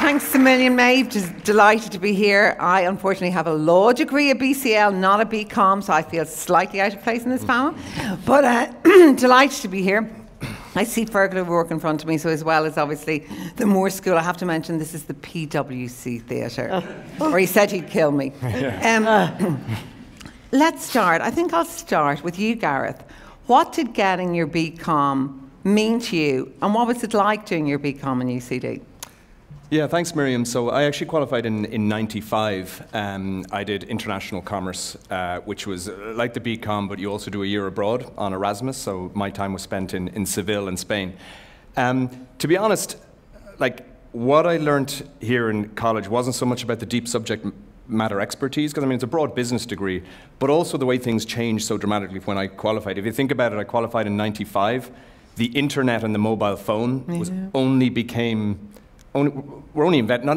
Thanks a million, Maeve. Just delighted to be here. I unfortunately have a law degree, a BCL, not a BCom, so I feel slightly out of place in this panel. But delighted to be here. I see Fergal work in front of me, so as well as obviously the Moore School, I have to mention this is the PwC Theatre, where he said he'd kill me. Let's start. I think I'll start with you, Gareth. What did getting your BCom mean to you, and what was it like doing your BCom in UCD? Yeah, thanks, Miriam. So I actually qualified in '95. I did international commerce, which was like the BCom, but you also do a year abroad on Erasmus. So my time was spent in Seville in Spain. To be honest, like what I learned here in college wasn't so much about the deep subject matter expertise, because I mean it's a broad business degree, but also the way things changed so dramatically when I qualified. If you think about it, I qualified in '95. The internet and the mobile phone was not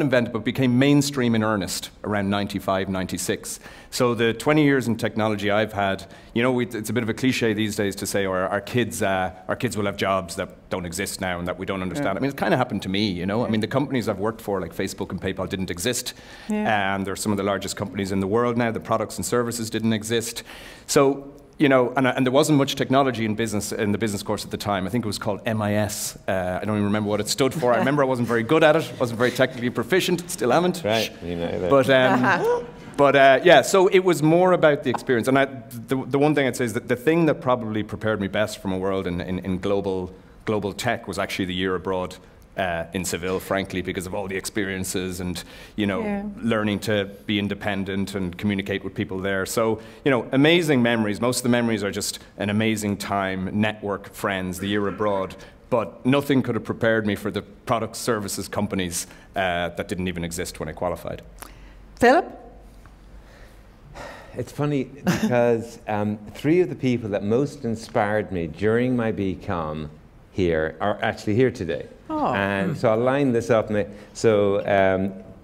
invented, but became mainstream in earnest around '95, '96. So the 20 years in technology I've had, you know, it's a bit of a cliche these days to say, or our kids will have jobs that don't exist now and that we don't understand. Yeah. I mean, it's kind of happened to me, you know. Yeah. I mean, the companies I've worked for, like Facebook and PayPal, didn't exist. Yeah. And they're some of the largest companies in the world now. The products and services didn't exist. So, you know, and there wasn't much technology in the business course at the time. I think it was called MIS. I don't even remember what it stood for. I remember I wasn't very good at it. Wasn't very technically proficient. Still haven't. Right. You know that. But yeah. So it was more about the experience. And the one thing I'd say is that the thing that probably prepared me best from a world in global tech was actually the year abroad. In Seville, frankly, because of all the experiences and, you know, learning to be independent and communicate with people there. So, you know, amazing memories. Most of the memories are just an amazing time, network, friends, the year abroad. But nothing could have prepared me for the product services companies that didn't even exist when I qualified. Philip? It's funny because three of the people that most inspired me during my BCom here are actually here today. Oh. And so I'll line this up. So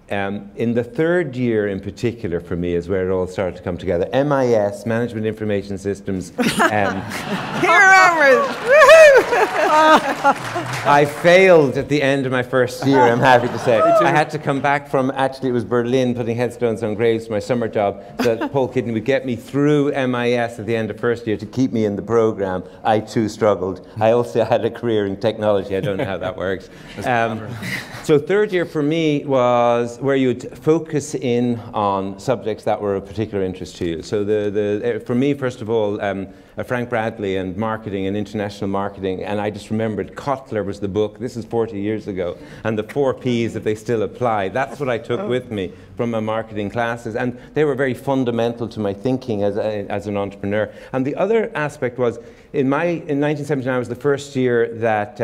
in the third year in particular for me is where it all started to come together. MIS, Management Information Systems. I failed at the end of my first year, I'm happy to say. I had to come back from, actually it was Berlin, putting headstones on graves for my summer job, so that Paul Kidney would get me through MIS at the end of first year to keep me in the program. I too struggled. I also had a career in technology. I don't know how that works. So third year for me was where you would focus in on subjects that were of particular interest to you. So for me, first of all, Frank Bradley and marketing and international marketing, and I just remembered Kotler was the book. This is 40 years ago, and the 4 Ps, if they still apply. That's what I took with me from my marketing classes, and they were very fundamental to my thinking as an entrepreneur. And the other aspect was, in 1979 was the first year that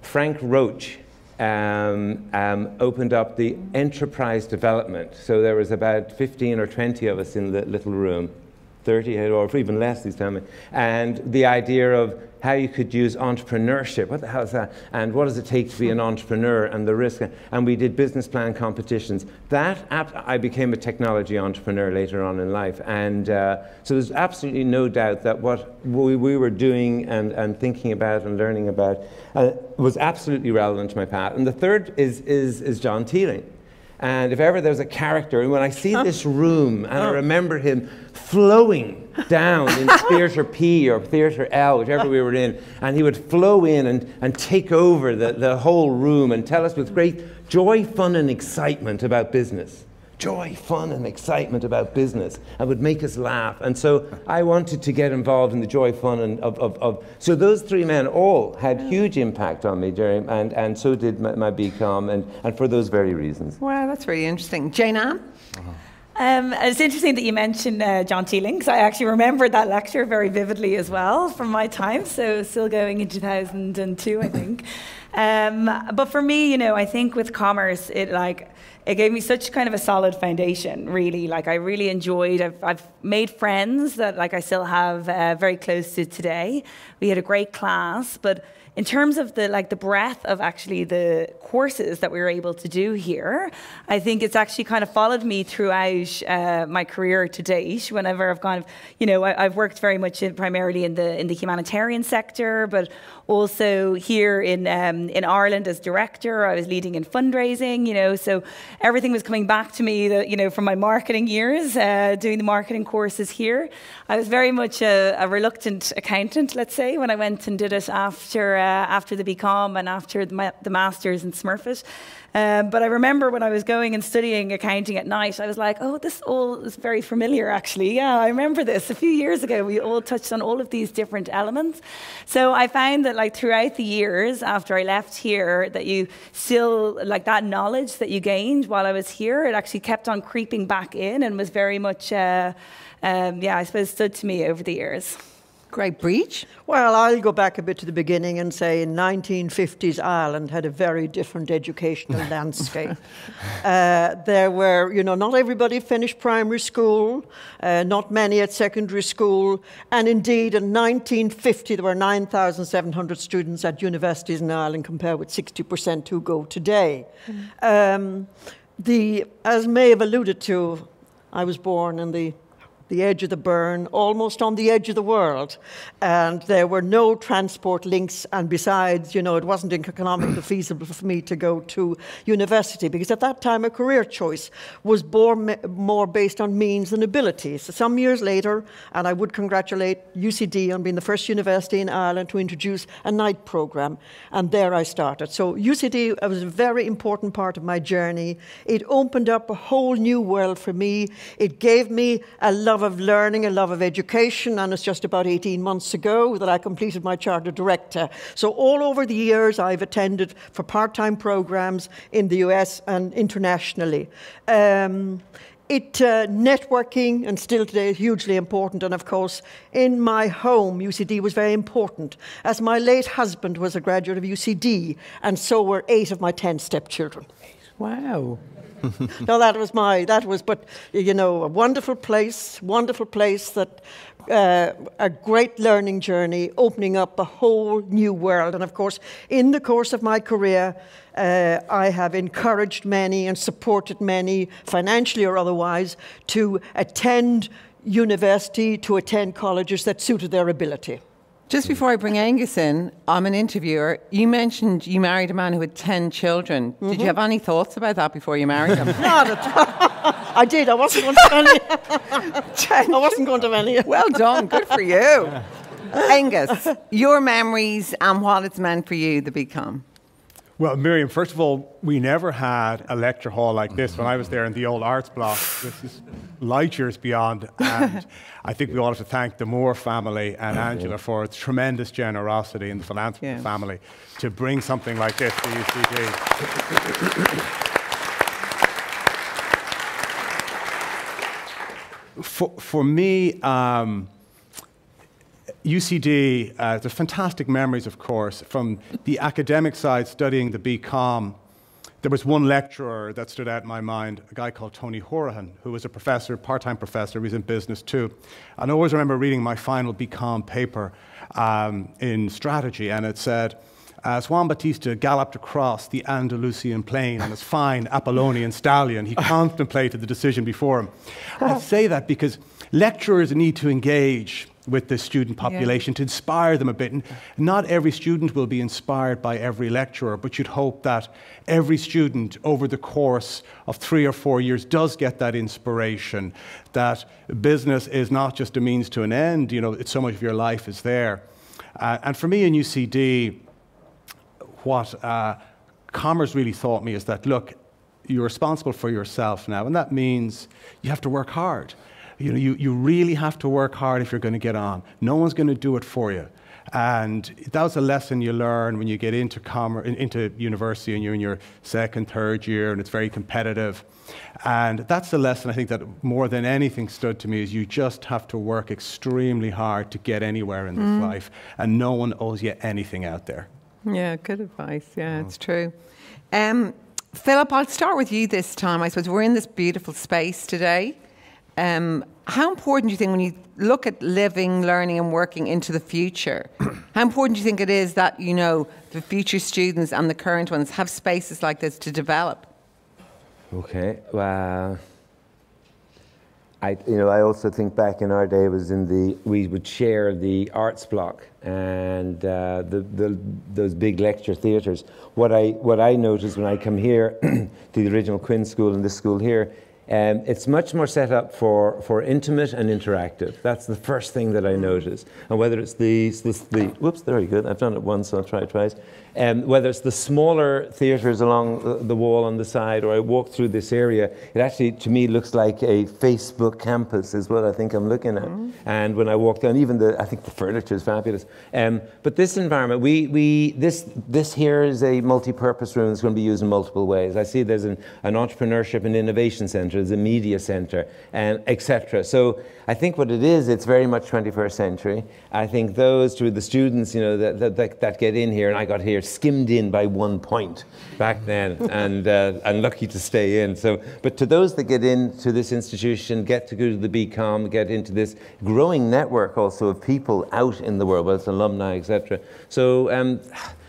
Frank Roche opened up the enterprise development. So there was about 15 or 20 of us in the little room, 30 or even less these times, and the idea of how you could use entrepreneurship. What the hell is that? And what does it take to be an entrepreneur, and the risk? And we did business plan competitions. I became a technology entrepreneur later on in life. And so there's absolutely no doubt that what we were doing and thinking about and learning about was absolutely relevant to my path. And the third is John Teeling. And if ever there's a character, and when I see this room, and I remember him flowing down in Theatre P or Theatre L, whichever we were in, and he would flow in and take over the whole room and tell us with great joy, fun, and excitement about business. Joy, fun, and excitement about business, and would make us laugh. And so I wanted to get involved in the joy, fun, and so those three men all had huge impact on me during, and so did my BCom, and for those very reasons. Wow, that's really interesting. Jane Ann? It's interesting that you mentioned John Teeling, because I actually remembered that lecture very vividly as well from my time, so still going in 2002, I think. But for me, you know, I think with commerce, it gave me such kind of a solid foundation, really. Like, I really enjoyed, I've made friends that I still have very close to today. We had a great class, but in terms of the breadth of actually the courses that we were able to do here, I think it's actually kind of followed me throughout my career to date. Whenever I've gone, you know, I've worked very much primarily in the humanitarian sector, but also here in in Ireland as director. I was leading in fundraising, so everything was coming back to me that, from my marketing years, doing the marketing courses here. I was very much a reluctant accountant, let's say, when I went and did it after the BCom and after the Masters in Smurfit. But I remember when I was going and studying accounting at night, I was like, oh, this all is very familiar, actually. Yeah, I remember this. A few years ago, we all touched on all of these different elements. So I found that, throughout the years after I left here, that you still, that knowledge that you gained while I was here, it actually kept on creeping back in and was very much, I suppose, stood to me over the years. Great. Breach? Well, I'll go back a bit to the beginning and say in 1950s Ireland had a very different educational landscape. There were, not everybody finished primary school, not many at secondary school, and indeed in 1950 there were 9,700 students at universities in Ireland compared with 60% who go today. As Maeve alluded to, I was born in the edge of the Burn, almost on the edge of the world. And there were no transport links. And besides, it wasn't economically feasible for me to go to university because at that time a career choice was more based on means than ability. So some years later, and I would congratulate UCD on being the first university in Ireland to introduce a night programme. And there I started. So UCD was a very important part of my journey. It opened up a whole new world for me. It gave me a love of learning, a love of education, and it's just about 18 months ago that I completed my Chartered Director. So all over the years I've attended for part-time programs in the US and internationally. Networking, and still today, is hugely important. And of course, in my home, UCD was very important, as my late husband was a graduate of UCD, and so were 8 of my 10 stepchildren. Wow. No, but a wonderful place that a great learning journey, opening up a whole new world. And of course, in the course of my career, I have encouraged many and supported many, financially or otherwise, to attend university, to attend colleges that suited their ability. Just before I bring Angus in, I'm an interviewer. You mentioned you married a man who had 10 children. Mm-hmm. Did you have any thoughts about that before you married him? Not at all. I did. I wasn't going to any. Well done. Good for you. Angus, your memories and what it's meant for you, the BCom. Well, Miriam, first of all, we never had a lecture hall like this when I was there in the old arts block. This is light years beyond. And I think we all have to thank the Moore family and Angela for its tremendous generosity in the philanthropy family to bring something like this to UCD. For me, UCD, there's fantastic memories, of course, from the academic side studying the BCom. There was one lecturer that stood out in my mind, a guy called Tony Horahan, who was a professor, part-time professor. He was in business too. And I always remember reading my final BCom paper in strategy, and it said, as Juan Bautista galloped across the Andalusian plain on his fine Apollonian stallion, he contemplated the decision before him. I say that because lecturers need to engage with the student population to inspire them a bit. And not every student will be inspired by every lecturer, but you'd hope that every student over the course of 3 or 4 years does get that inspiration, that business is not just a means to an end, it's so much of your life is there. And for me in UCD, what Commerce really taught me is that, look, you're responsible for yourself now, and that means you have to work hard. You really have to work hard if you're going to get on. No one's going to do it for you. And that was a lesson you learn when you get into university and you're in your second, third year, and it's very competitive. And that's the lesson I think that more than anything stood to me, is you just have to work extremely hard to get anywhere in this life, and no one owes you anything out there. Yeah, good advice. Yeah, it's true. Philip, I'll start with you this time. I suppose we're in this beautiful space today. How important do you think, when you look at living, learning and working into the future, how important do you think it is that, the future students and the current ones have spaces like this to develop? Okay, well, I also think back in our day we would share the arts block and those big lecture theatres. What I noticed when I come here to the original Quinn School and this school here, it's much more set up for intimate and interactive. That's the first thing that I noticed. And whether it's the whoops, very good. I've done it once, so I'll try it twice. Whether it's the smaller theatres along the wall on the side, or I walk through this area, it actually, to me, looks like a Facebook campus is what I think I'm looking at. And when I walk down, I think the furniture is fabulous. But this environment, this here is a multi-purpose room that's going to be used in multiple ways. I see there's an entrepreneurship and innovation centre, there's a media centre, etc. So I think what it is, it's very much 21st century. I think those to the students, that get in here, and I got here skimmed in by 1 point back then, and lucky to stay in. So, but to those that get into this institution, get to go to the BCom, get into this growing network also of people out in the world, whether it's alumni, etc. So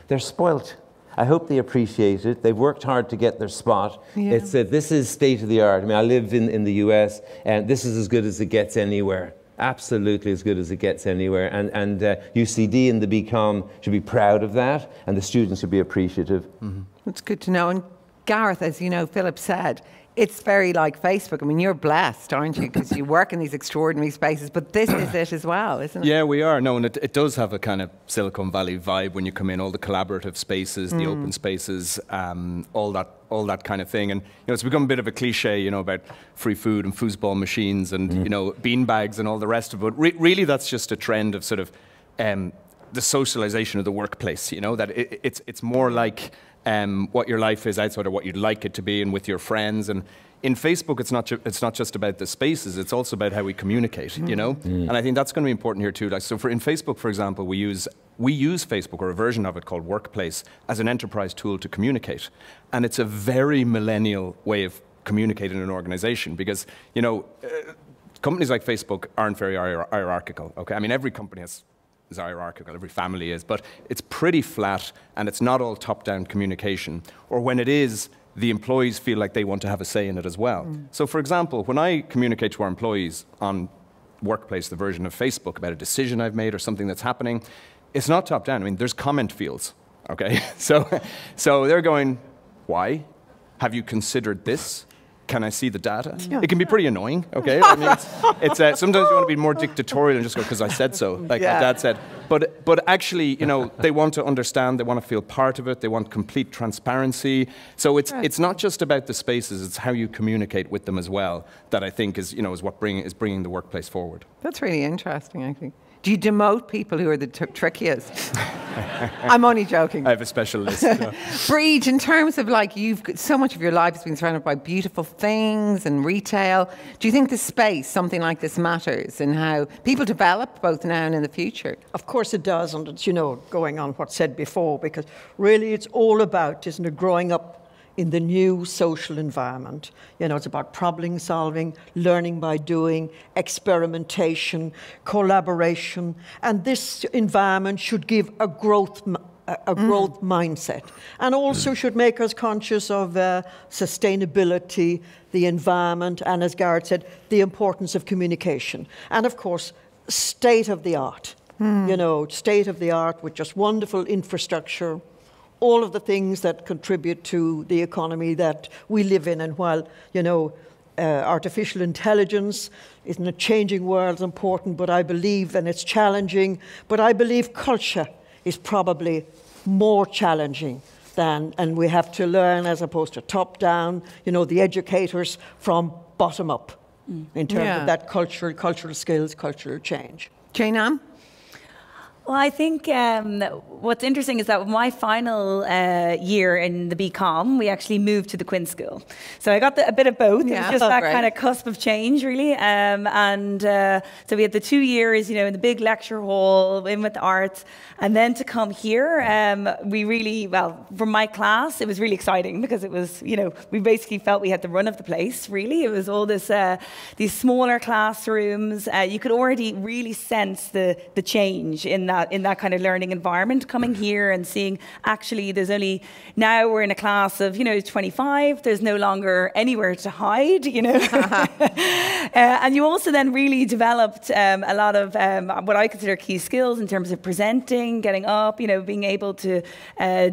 they're spoilt. I hope they appreciate it. They've worked hard to get their spot. Yeah. This is state of the art. I mean, I live in the US, and this is as good as it gets anywhere. Absolutely as good as it gets anywhere. And UCD and the BCom should be proud of that, and the students should be appreciative. Mm-hmm. That's good to know. And Gareth, as you know, Philip said, it's very like Facebook. I mean, you're blessed, aren't you? Because you work in these extraordinary spaces, but this is it as well, isn't it? Yeah, we are. No, and it does have a kind of Silicon Valley vibe when you come in, all the collaborative spaces, the open spaces, all that kind of thing. And, it's become a bit of a cliche, about free food and foosball machines and, bean bags and all the rest of it. But really, that's just a trend of sort of the socialization of the workplace, that it's more like what your life is outside of what you'd like it to be and with your friends. And in Facebook, it's not just about the spaces, it's also about how we communicate, And I think that's going to be important here too. Like, so in Facebook, for example, we use Facebook, or a version of it called Workplace, as an enterprise tool to communicate. And it's a very millennial way of communicating in an organization because, companies like Facebook aren't very hierarchical, okay? I mean, every company is hierarchical, every family is, but it's pretty flat and it's not all top-down communication. Or when it is, the employees feel like they want to have a say in it as well. So for example, when I communicate to our employees on Workplace, the version of Facebook, about a decision I've made or something that's happening, it's not top-down. I mean, there's comment fields, okay? So they're going, why? Have you considered this? Can I see the data? Yeah. It can be pretty annoying, okay? I mean, it's sometimes you want to be more dictatorial and just go, because I said so, like my dad said. But actually, they want to understand, they want to feel part of it, they want complete transparency. So it's not just about the spaces, it's how you communicate with them as well that I think is bringing the workplace forward. That's really interesting, I think. Do you demote people who are the trickiest? I'm only joking. I have a special list. Breach, in terms of so much of your life has been surrounded by beautiful things and retail. Do you think the space, something like this, matters in how people develop both now and in the future? Of course it does, and it's, going on what's said before, because really it's all about, isn't it, growing up in the new social environment. It's about problem solving, learning by doing, experimentation, collaboration, and this environment should give a growth mindset, and also should make us conscious of sustainability, the environment, and as Gareth said, the importance of communication, and of course, state of the art. State of the art with just wonderful infrastructure, all of the things that contribute to the economy that we live in. And while, artificial intelligence is in a changing world is important, but I believe, and it's challenging, but I believe culture is probably more challenging than, and we have to learn as opposed to top down, the educators from bottom up in terms of that cultural skills, cultural change. Jane-Ann? Well, I think what's interesting is that my final year in the BCom, we actually moved to the Quinn School. So I got a bit of both. Yeah, it was just that kind of cusp of change, really. So we had the 2 years, in the big lecture hall, in with the arts. And then to come here, we really, from my class, it was really exciting because it was, we basically felt we had the run of the place, really. It was all these smaller classrooms. You could already really sense the change in in that kind of learning environment, coming here and seeing actually now we're in a class of, 25, there's no longer anywhere to hide, and you also then really developed a lot of what I consider key skills in terms of presenting, getting up, being able to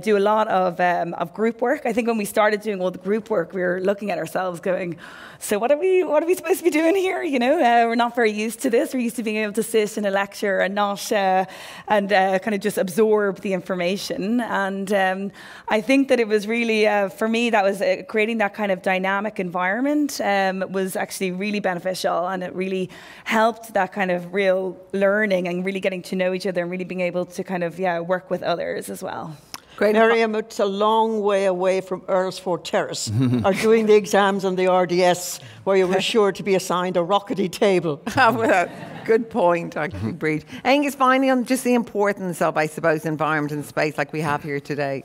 do a lot of group work. I think when we started doing all the group work, we were looking at ourselves going, so what are we supposed to be doing here? We're not very used to this. We're used to being able to sit in a lecture and not kind of just absorb the information. And I think that it was really, for me, that was creating that kind of dynamic environment was actually really beneficial, and it really helped that kind of real learning and really getting to know each other and really being able to kind of work with others as well. Great. Miriam, it's a long way away from Earlsfort Terrace or doing the exams on the RDS where you were sure to be assigned a rockety table. Well, good point, actually, Bríd. Angus, finally, on just the importance of, I suppose, environment and space like we have here today.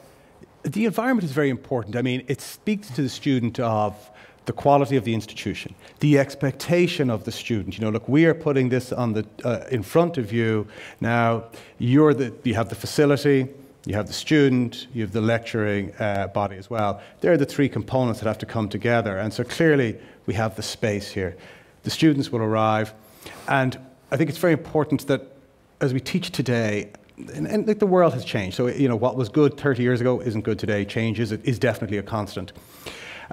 The environment is very important. I mean, it speaks to the student of the quality of the institution, the expectation of the student. Look, we are putting this on in front of you. Now, you have the facility, you have the student, you have the lecturing body as well. They're the three components that have to come together. And so clearly we have the space here. The students will arrive. And I think it's very important that as we teach today, and the world has changed. So, what was good 30 years ago isn't good today. Change is definitely a constant.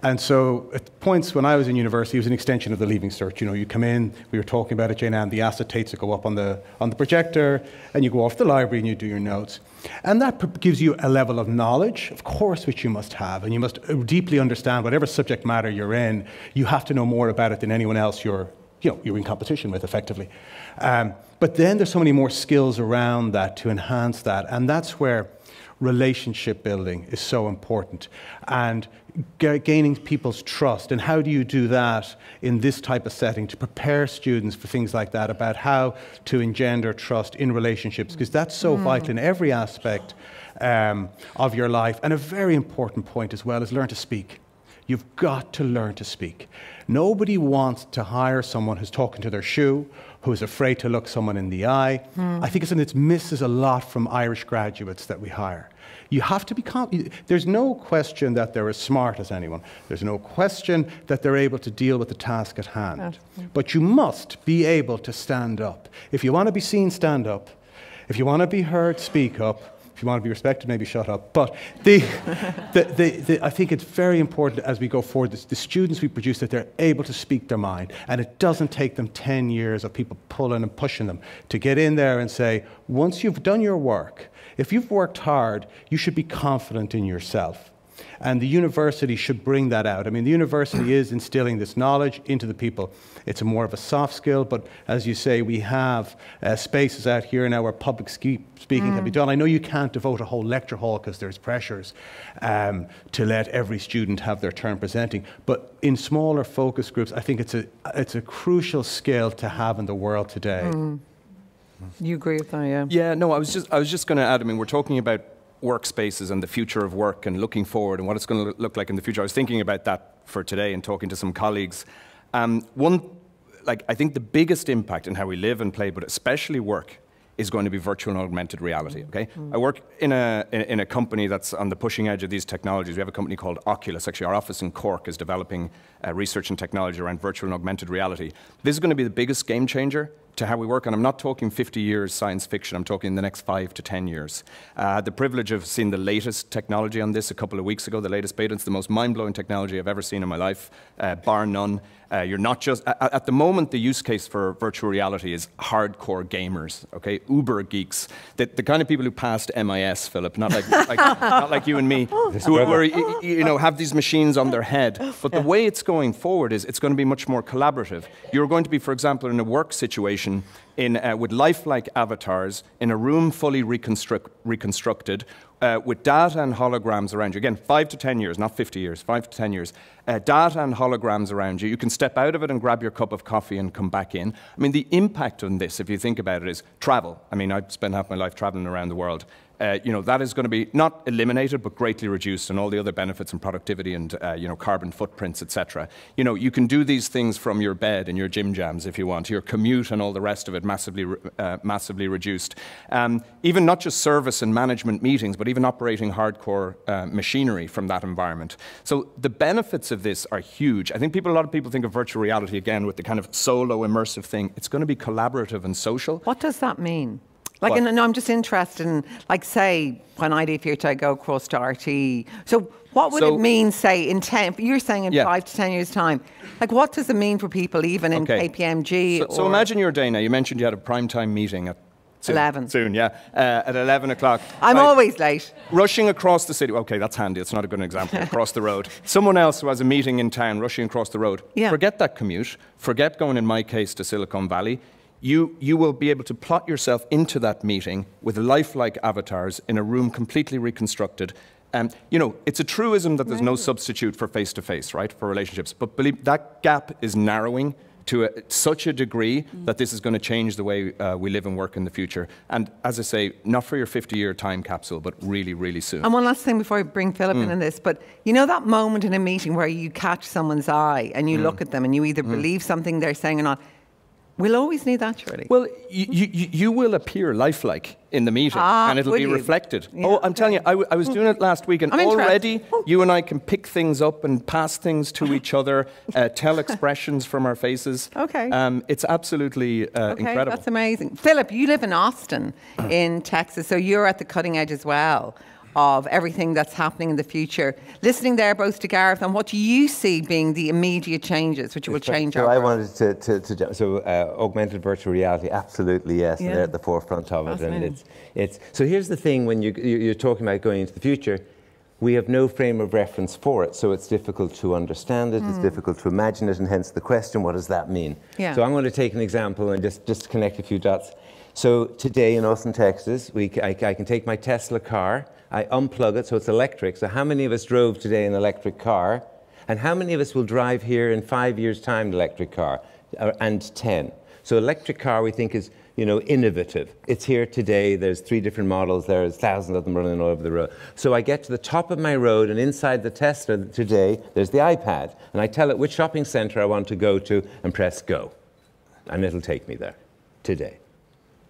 And so at points when I was in university, it was an extension of the Leaving Cert. You come in, we were talking about it, Jane Ann, the acetates that go up on the projector, and you go off to the library and you do your notes. And that gives you a level of knowledge, of course, which you must have, and you must deeply understand whatever subject matter you're in. You have to know more about it than anyone else you're in competition with, effectively. But then there's so many more skills around that to enhance that, and that's where relationship building is so important, and gaining people's trust. And how do you do that in this type of setting to prepare students for things like that, about how to engender trust in relationships, because that's so vital in every aspect of your life. And a very important point as well is learn to speak. You've got to learn to speak. Nobody wants to hire someone who's talking to their shoe, who's afraid to look someone in the eye. I think it's something that misses a lot from Irish graduates that we hire. You have to be confident. There's no question that they're as smart as anyone. There's no question that they're able to deal with the task at hand. But you must be able to stand up. If you want to be seen, stand up. If you want to be heard, speak up. If you want to be respected, maybe shut up. But I think it's very important as we go forward, the students we produce, that they're able to speak their mind. And it doesn't take them 10 years of people pulling and pushing them to get in there and say, once you've done your work, if you've worked hard, you should be confident in yourself. And the university should bring that out. I mean, the university is instilling this knowledge into the people. It's more of a soft skill, but as you say, we have spaces out here now where public speaking can be done. I know you can't devote a whole lecture hall because there's pressures to let every student have their turn presenting. But in smaller focus groups, I think it's a crucial skill to have in the world today. You agree with that, yeah? Yeah, no, I was just going to add, I mean, we're talking about workspaces and the future of work and looking forward and what it's going to look like in the future. I was thinking about that for today and talking to some colleagues. I think the biggest impact in how we live and play, but especially work, is going to be virtual and augmented reality, okay? I work in a company that's on the pushing edge of these technologies. We have a company called Oculus. Actually, our office in Cork is developing research and technology around virtual and augmented reality. This is going to be the biggest game changer to how we work, and I'm not talking 50 years science fiction, I'm talking the next 5 to 10 years. I had the privilege of seeing the latest technology on this a couple of weeks ago, the latest beta. It's the most mind-blowing technology I've ever seen in my life, bar none. You're not just, at the moment, the use case for virtual reality is hardcore gamers, okay, uber geeks, the kind of people who passed MIS, Philip, not like you and me, who have these machines on their head. But the way it's going forward is it's going to be much more collaborative. You're going to be, for example, in a work situation with lifelike avatars in a room fully reconstructed with data and holograms around you. Again, 5 to 10 years, not 50 years, 5 to 10 years. Data and holograms around you. You can step out of it and grab your cup of coffee and come back in. I mean, the impact on this, if you think about it, is travel. I mean, I've spent half my life traveling around the world. that is going to be not eliminated, but greatly reduced, and all the other benefits and productivity and, carbon footprints, etc. You can do these things from your bed and your gym jams if you want, your commute and all the rest of it massively reduced. Even not just service and management meetings, but even operating hardcore machinery from that environment. So the benefits of this are huge. I think a lot of people think of virtual reality, again, with the kind of solo immersive thing. It's going to be collaborative and social. What does that mean? Like, no, I'm just interested in, like, say, when I leave here to go across to RT. So what would it mean, say, in 10, you're saying in 5 to 10 years' time? Like, what does it mean for people even in KPMG? So imagine your day now. You mentioned you had a primetime meeting at 11. Soon, yeah. At 11 o'clock. I'm always late. Rushing across the city. Okay, that's handy. It's not a good example. Across the road. Someone else who has a meeting in town rushing across the road. Yeah. Forget that commute. Forget going, in my case, to Silicon Valley. You will be able to plot yourself into that meeting with lifelike avatars in a room completely reconstructed. It's a truism that there's no substitute for face-to-face, right, for relationships. But believe that gap is narrowing to such a degree that this is going to change the way we live and work in the future. And as I say, not for your 50-year time capsule, but really, really soon. And one last thing before I bring Philip in this, but you know that moment in a meeting where you catch someone's eye and you look at them and you either believe something they're saying or not? We'll always need that, surely. Well, you will appear lifelike in the meeting, and it'll be reflected. Yeah, I'm telling you, I was doing it last week, and already you and I can pick things up and pass things to each other, tell expressions from our faces. Okay. It's absolutely incredible. That's amazing. Philip, you live in Austin, in Texas, so you're at the cutting edge as well of everything that's happening in the future. Listening there both to Gareth, and what do you see being the immediate changes which will change our world? I wanted to augmented virtual reality, absolutely, yes, they're at the forefront of it. And so here's the thing, when you're talking about going into the future, we have no frame of reference for it, so it's difficult to understand it, it's difficult to imagine it, and hence the question, what does that mean? Yeah. So I'm going to take an example and just connect a few dots. So today in Austin, Texas, I can take my Tesla car, I unplug it so it's electric. So how many of us drove today an electric car? And how many of us will drive here in 5 years' time an electric car? And 10. So electric car we think is, innovative. It's here today. There's 3 different models. There's thousands of them running all over the road. So I get to the top of my road, and inside the Tesla today, there's the iPad. And I tell it which shopping center I want to go to and press go. And it'll take me there today.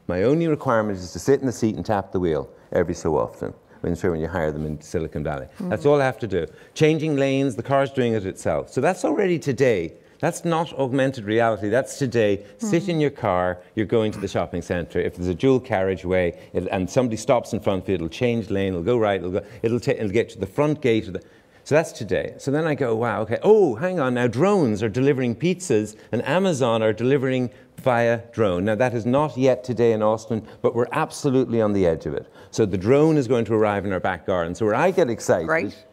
My only requirement is to sit in the seat and tap the wheel every so often. When you hire them in Silicon Valley. That's all I have to do. Changing lanes, the car's doing it itself. So that's already today. That's not augmented reality. That's today. Sit in your car, you're going to the shopping centre. If there's a dual carriageway and somebody stops in front of you, it'll change lane, it'll go right, it'll get to the front gate of the... So that's today. So then I go, wow, okay. Oh, hang on now, drones are delivering pizzas and Amazon are delivering via drone. Now that is not yet today in Austin, but we're absolutely on the edge of it. So the drone is going to arrive in our back garden. So where I get excited... Great.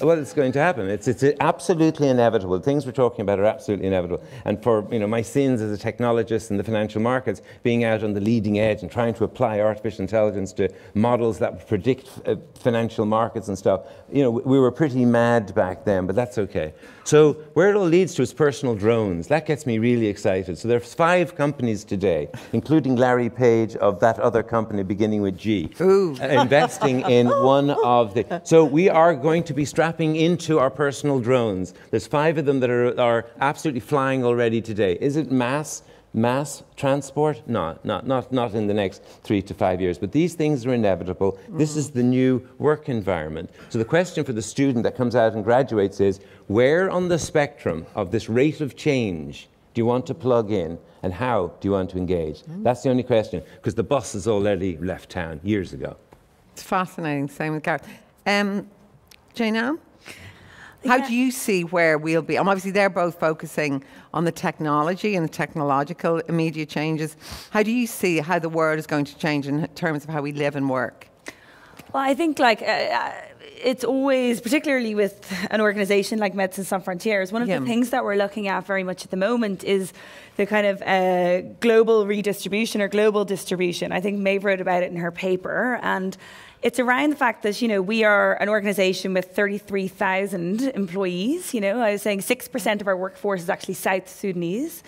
Well, it's going to happen. It's absolutely inevitable. The things we're talking about are absolutely inevitable. And for my sins as a technologist in the financial markets, being out on the leading edge and trying to apply artificial intelligence to models that would predict financial markets and stuff, we were pretty mad back then, but that's okay. So where it all leads to is personal drones. That gets me really excited. So there's 5 companies today, including Larry Page of that other company beginning with G, investing in one of the... So we are going to be strapping into our personal drones. There's 5 of them that are absolutely flying already today. Is it mass transport? No, not in the next 3 to 5 years. But these things are inevitable. This is the new work environment. So the question for the student that comes out and graduates is, where on the spectrum of this rate of change do you want to plug in, and how do you want to engage? That's the only question, because the bus has already left town years ago. It's fascinating. Same with Gareth. Jane-Ann? How do you see where we'll be? Obviously, they're both focusing on the technology and the technological immediate changes. How do you see how the world is going to change in terms of how we live and work? Well, I think it's always, particularly with an organisation like Médecins Sans Frontières, one of the things that we're looking at very much at the moment is kind of global redistribution or global distribution. I think Maeve wrote about it in her paper, and it's around the fact that, we are an organization with 33,000 employees. I was saying 6% of our workforce is actually South Sudanese.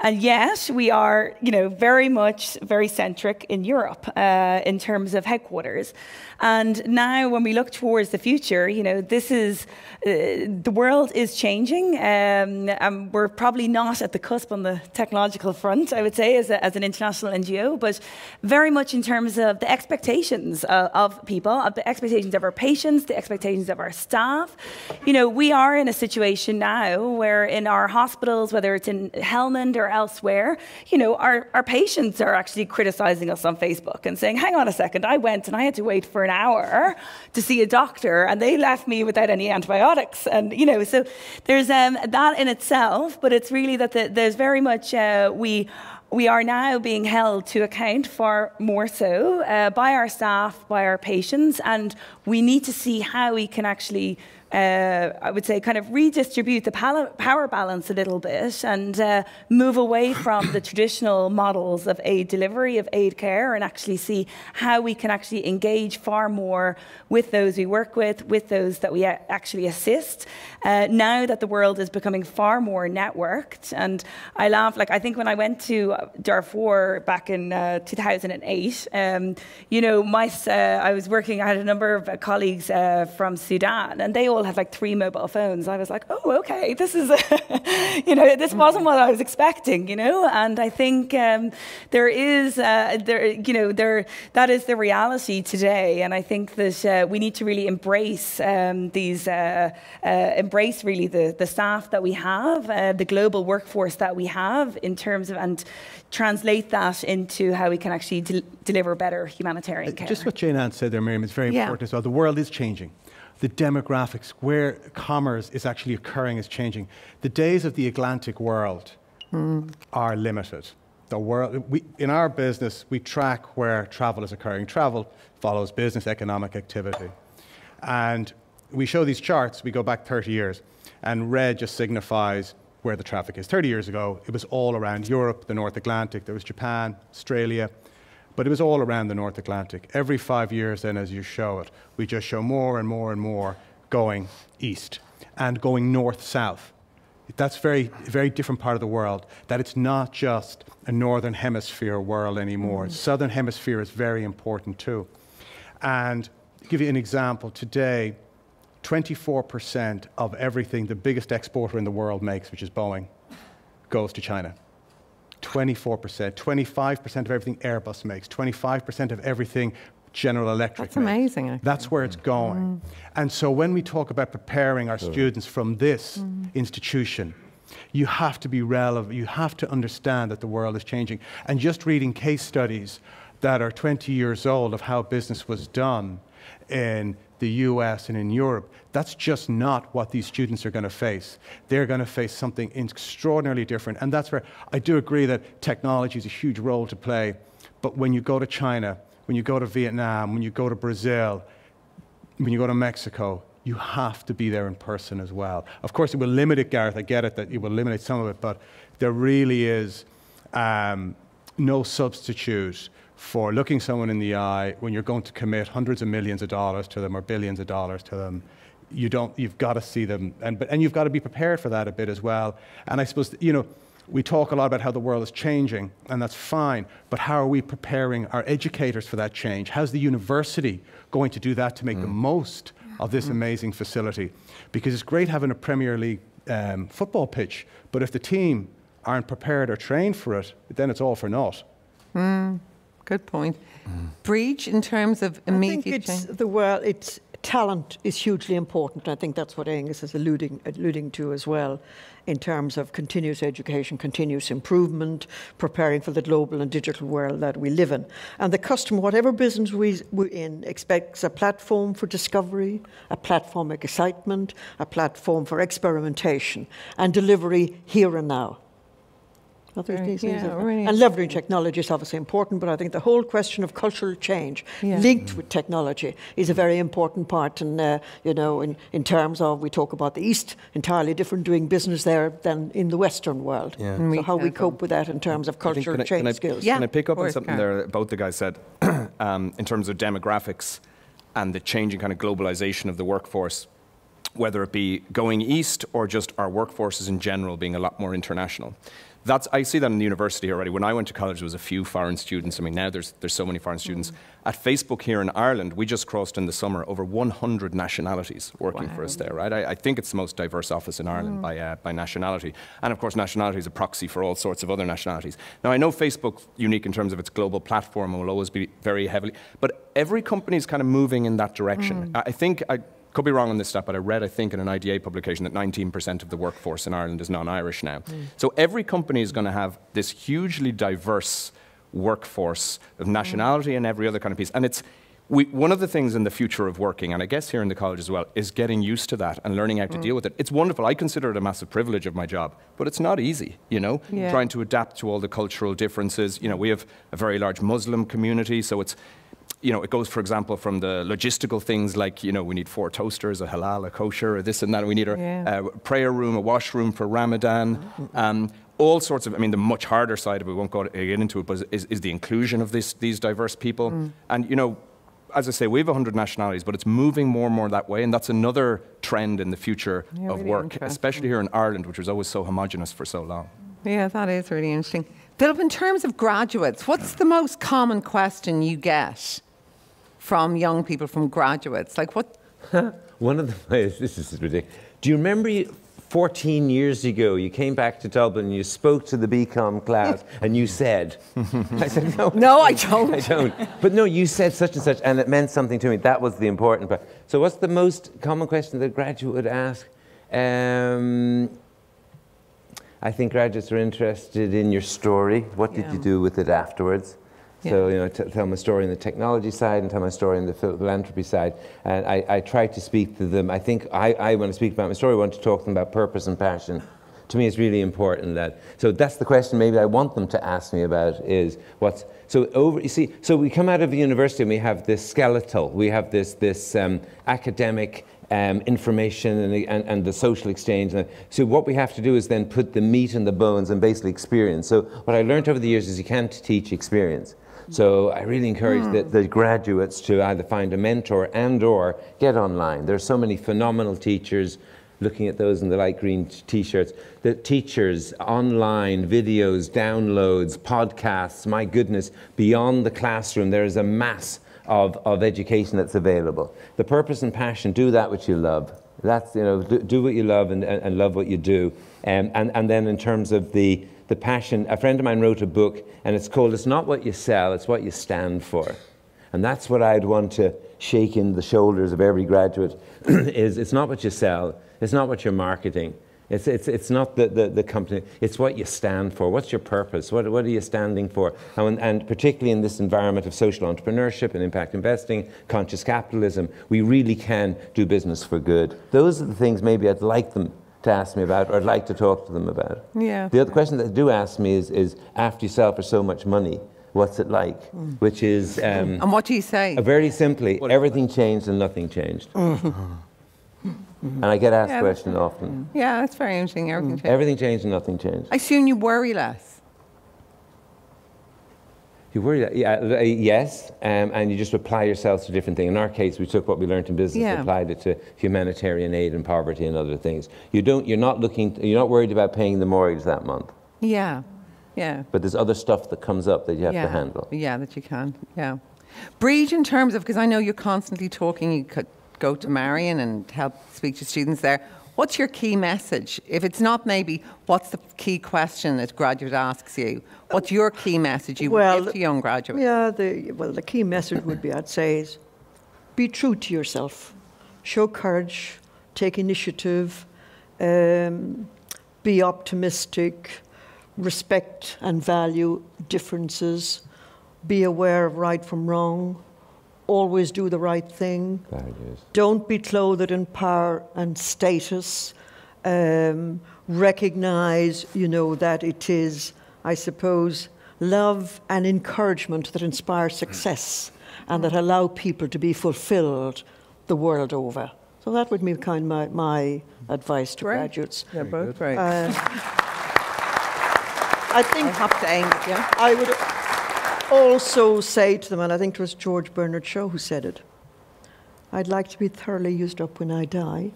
And yet we are, very centric in Europe in terms of headquarters. And now when we look towards the future, this is, the world is changing. And we're probably not at the cusp on the technological front, I would say, as an international NGO, but very much in terms of the expectations of people, of the expectations of our patients, the expectations of our staff. We are in a situation now where in our hospitals, whether it's in Helmand or elsewhere, our patients are actually criticizing us on Facebook and saying, hang on a second, I went and I had to wait for an hour to see a doctor and they left me without any antibiotics. And, so there's that in itself, but it's really that there's very much, we are now being held to account far more so by our staff, by our patients, and we need to see how we can actually I would say, kind of redistribute the power balance a little bit and move away from the traditional models of aid delivery, of aid care, and actually see how we can actually engage far more with those we work with those that we actually assist. Now that the world is becoming far more networked, and I laugh, I think when I went to Darfur back in 2008, I was working, I had a number of colleagues from Sudan, and they all had 3 mobile phones. I was like, oh, okay, this is, this wasn't what I was expecting, and I think there is, that is the reality today, and I think that we need to really embrace embrace really the staff that we have, the global workforce that we have in terms of, and translate that into how we can actually deliver better humanitarian care. Just what Jane Ann said there, Miriam, is very important as well. The world is changing. The demographics, where commerce is actually occurring, is changing. The days of the Atlantic world are limited. The world, in our business, we track where travel is occurring. Travel follows business economic activity. And we show these charts, we go back 30 years, and red just signifies where the traffic is. 30 years ago, it was all around Europe, the North Atlantic. There was Japan, Australia, but it was all around the North Atlantic. Every 5 years then, as you show it, we just show more and more and more going east and going north-south. That's a very, very different part of the world, that it's not just a northern hemisphere world anymore. Southern hemisphere is very important too. And to give you an example, today, 24% of everything the biggest exporter in the world makes, which is Boeing, goes to China. 24%, 25% of everything Airbus makes, 25% of everything General Electric makes. That's amazing, actually. That's where it's going. And so when we talk about preparing our students from this institution, you have to be relevant, you have to understand that the world is changing. And just reading case studies that are 20 years old of how business was done in the US and in Europe, that's just not what these students are going to face. They're going to face something extraordinarily different. And that's where I do agree that technology is a huge role to play. But when you go to China, when you go to Vietnam, when you go to Brazil, when you go to Mexico, you have to be there in person as well. Of course, it will limit it, Gareth. I get it that it will eliminate some of it, but there really is no substitute for looking someone in the eye when you're going to commit hundreds of millions of dollars to them or billions of dollars to them. You've got to see them, and you've got to be prepared for that a bit as well. And I suppose, we talk a lot about how the world is changing, and that's fine, but how are we preparing our educators for that change? How's the university going to do that to make the most of this amazing facility? Because it's great having a Premier League football pitch, but if the team aren't prepared or trained for it, then it's all for naught. Good point. Breach in terms of immediate I think change? it's talent is hugely important. I think that's what Angus is alluding to as well, in terms of continuous education, continuous improvement, preparing for the global and digital world that we live in. And the customer, whatever business we're in, expects a platform for discovery, a platform of excitement, a platform for experimentation, and delivery here and now. These things yeah, like that. really And leveraging technology is obviously important, but I think the whole question of cultural change linked with technology is a very important part. And, in terms of, we talk about the East, entirely different doing business there than in the Western world. Yeah. So how we cope with that in terms of cultural change skills. Yeah, Can I pick up of on course, something Karen. there both the guys said in terms of demographics and the changing kind of globalization of the workforce, whether it be going east or just our workforces in general being a lot more international. I see that in the university already. When I went to college, there was a few foreign students. I mean, now there's so many foreign students. At Facebook here in Ireland, we just crossed in the summer over 100 nationalities working for us there, right? I think it's the most diverse office in Ireland by nationality. And of course, nationality is a proxy for all sorts of other nationalities. Now, I know Facebook's unique in terms of its global platform and will always be very heavily, but every company is kind of moving in that direction. I think, I could be wrong on this stat, but I read, I think, in an IDA publication that 19% of the workforce in Ireland is non-Irish now. So every company is going to have this hugely diverse workforce of nationality and every other kind of piece. And one of the things in the future of working, and I guess here in the college as well, is getting used to that and learning how to deal with it. It's wonderful. I consider it a massive privilege of my job, but it's not easy, trying to adapt to all the cultural differences. We have a very large Muslim community, so it's, it goes, for example, from the logistical things like, we need 4 toasters, a halal, a kosher, or this and that. We need a prayer room, a washroom for Ramadan. All sorts of, the much harder side of it, we won't get into it, but is the inclusion of these diverse people. And, as I say, we have 100 nationalities, but it's moving more and more that way. And that's another trend in the future of really work, especially here in Ireland, which was always so homogenous for so long. Yeah, that is really interesting. Philip, in terms of graduates, what's the most common question you get from young people, from graduates? Like what? One of the ways, this is ridiculous. Do you remember 14 years ago, you came back to Dublin and you spoke to the BCom class and you said, I said, no. No, I don't. I don't. But no, you said such and such, and it meant something to me. That was the important part. So what's the most common question that a graduate would ask? I think graduates are interested in your story. What did you do with it afterwards? So, tell my story on the technology side and tell my story on the philanthropy side. And I try to speak to them. I think I want to speak about my story, I want to talk to them about purpose and passion. To me, it's really important that. So that's the question maybe I want them to ask me about is what's. So we come out of the university and we have this skeletal, we have this academic information and the social exchange. So what we have to do is then put the meat and the bones and basically experience. So what I learned over the years is you can't teach experience. So I really encourage the graduates to either find a mentor and or get online. There's so many phenomenal teachers, looking at those in the light green t-shirts, the teachers, online, videos, downloads, podcasts, my goodness, beyond the classroom, there is a mass of education that's available. The purpose and passion, do that which you love. That's, do what you love and love what you do. And then in terms of the passion, a friend of mine wrote a book and it's called It's Not What You Sell, It's What You Stand For. And that's what I'd want to shake in the shoulders of every graduate is it's not what you sell, it's not what you're marketing. It's not the company, it's what you stand for. What's your purpose? What are you standing for? And particularly in this environment of social entrepreneurship and impact investing, conscious capitalism, we really can do business for good. Those are the things maybe I'd like them to ask me about, or I'd like to talk to them about. Yeah. The other question that they do ask me is after you sell for so much money, what's it like? Which is... and what do you say? Very simply, everything changed and nothing changed. And I get asked the question often. Yeah, that's very interesting. Everything changed. Everything changed and nothing changed. I assume you worry less. You worry that, yes, and you just apply yourself to different things. In our case, we took what we learned in business and applied it to humanitarian aid and poverty and other things. You're not worried about paying the mortgage that month. Yeah, yeah. But there's other stuff that comes up that you have to handle. Yeah, that you can, yeah. Breed, in terms of, because I know you're constantly talking, you could go to Marion and help speak to students there. What's your key message? If it's not maybe, what's the key question that a graduate asks you? What's your key message you would give to young graduates? Yeah, the key message would be, I'd say, is be true to yourself. Show courage, take initiative, be optimistic, respect and value differences, be aware of right from wrong, always do the right thing. Don't be clothed in power and status. Recognize, that it is I suppose, love and encouragement that inspire success and that allow people to be fulfilled the world over. So that would be kind of my advice to graduates. They're both great. I think I'll have to aim it, yeah. I would also say to them, and I think it was George Bernard Shaw who said it, I'd like to be thoroughly used up when I die.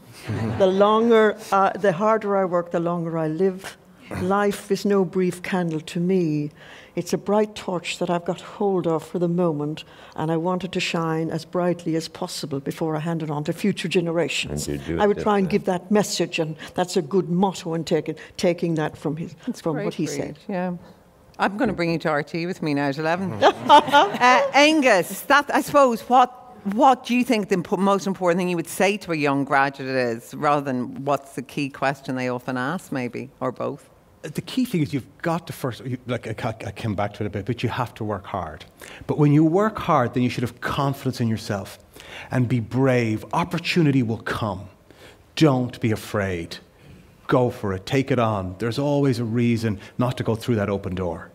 The harder I work, the longer I live. Life is no brief candle to me. It's a bright torch that I've got hold of for the moment, and I want it to shine as brightly as possible before I hand it on to future generations. I would try and give that message, and that's a good motto in taking that from what he said. Yeah. I'm going to bring you to RT with me now at 11. Angus, I suppose, what do you think the most important thing you would say to a young graduate is, rather than what's the key question they often ask, maybe, or both? The key thing is you've got to first, I came back to it a bit, but you have to work hard. But when you work hard, then you should have confidence in yourself and be brave. Opportunity will come. Don't be afraid. Go for it. Take it on. There's always a reason not to go through that open door.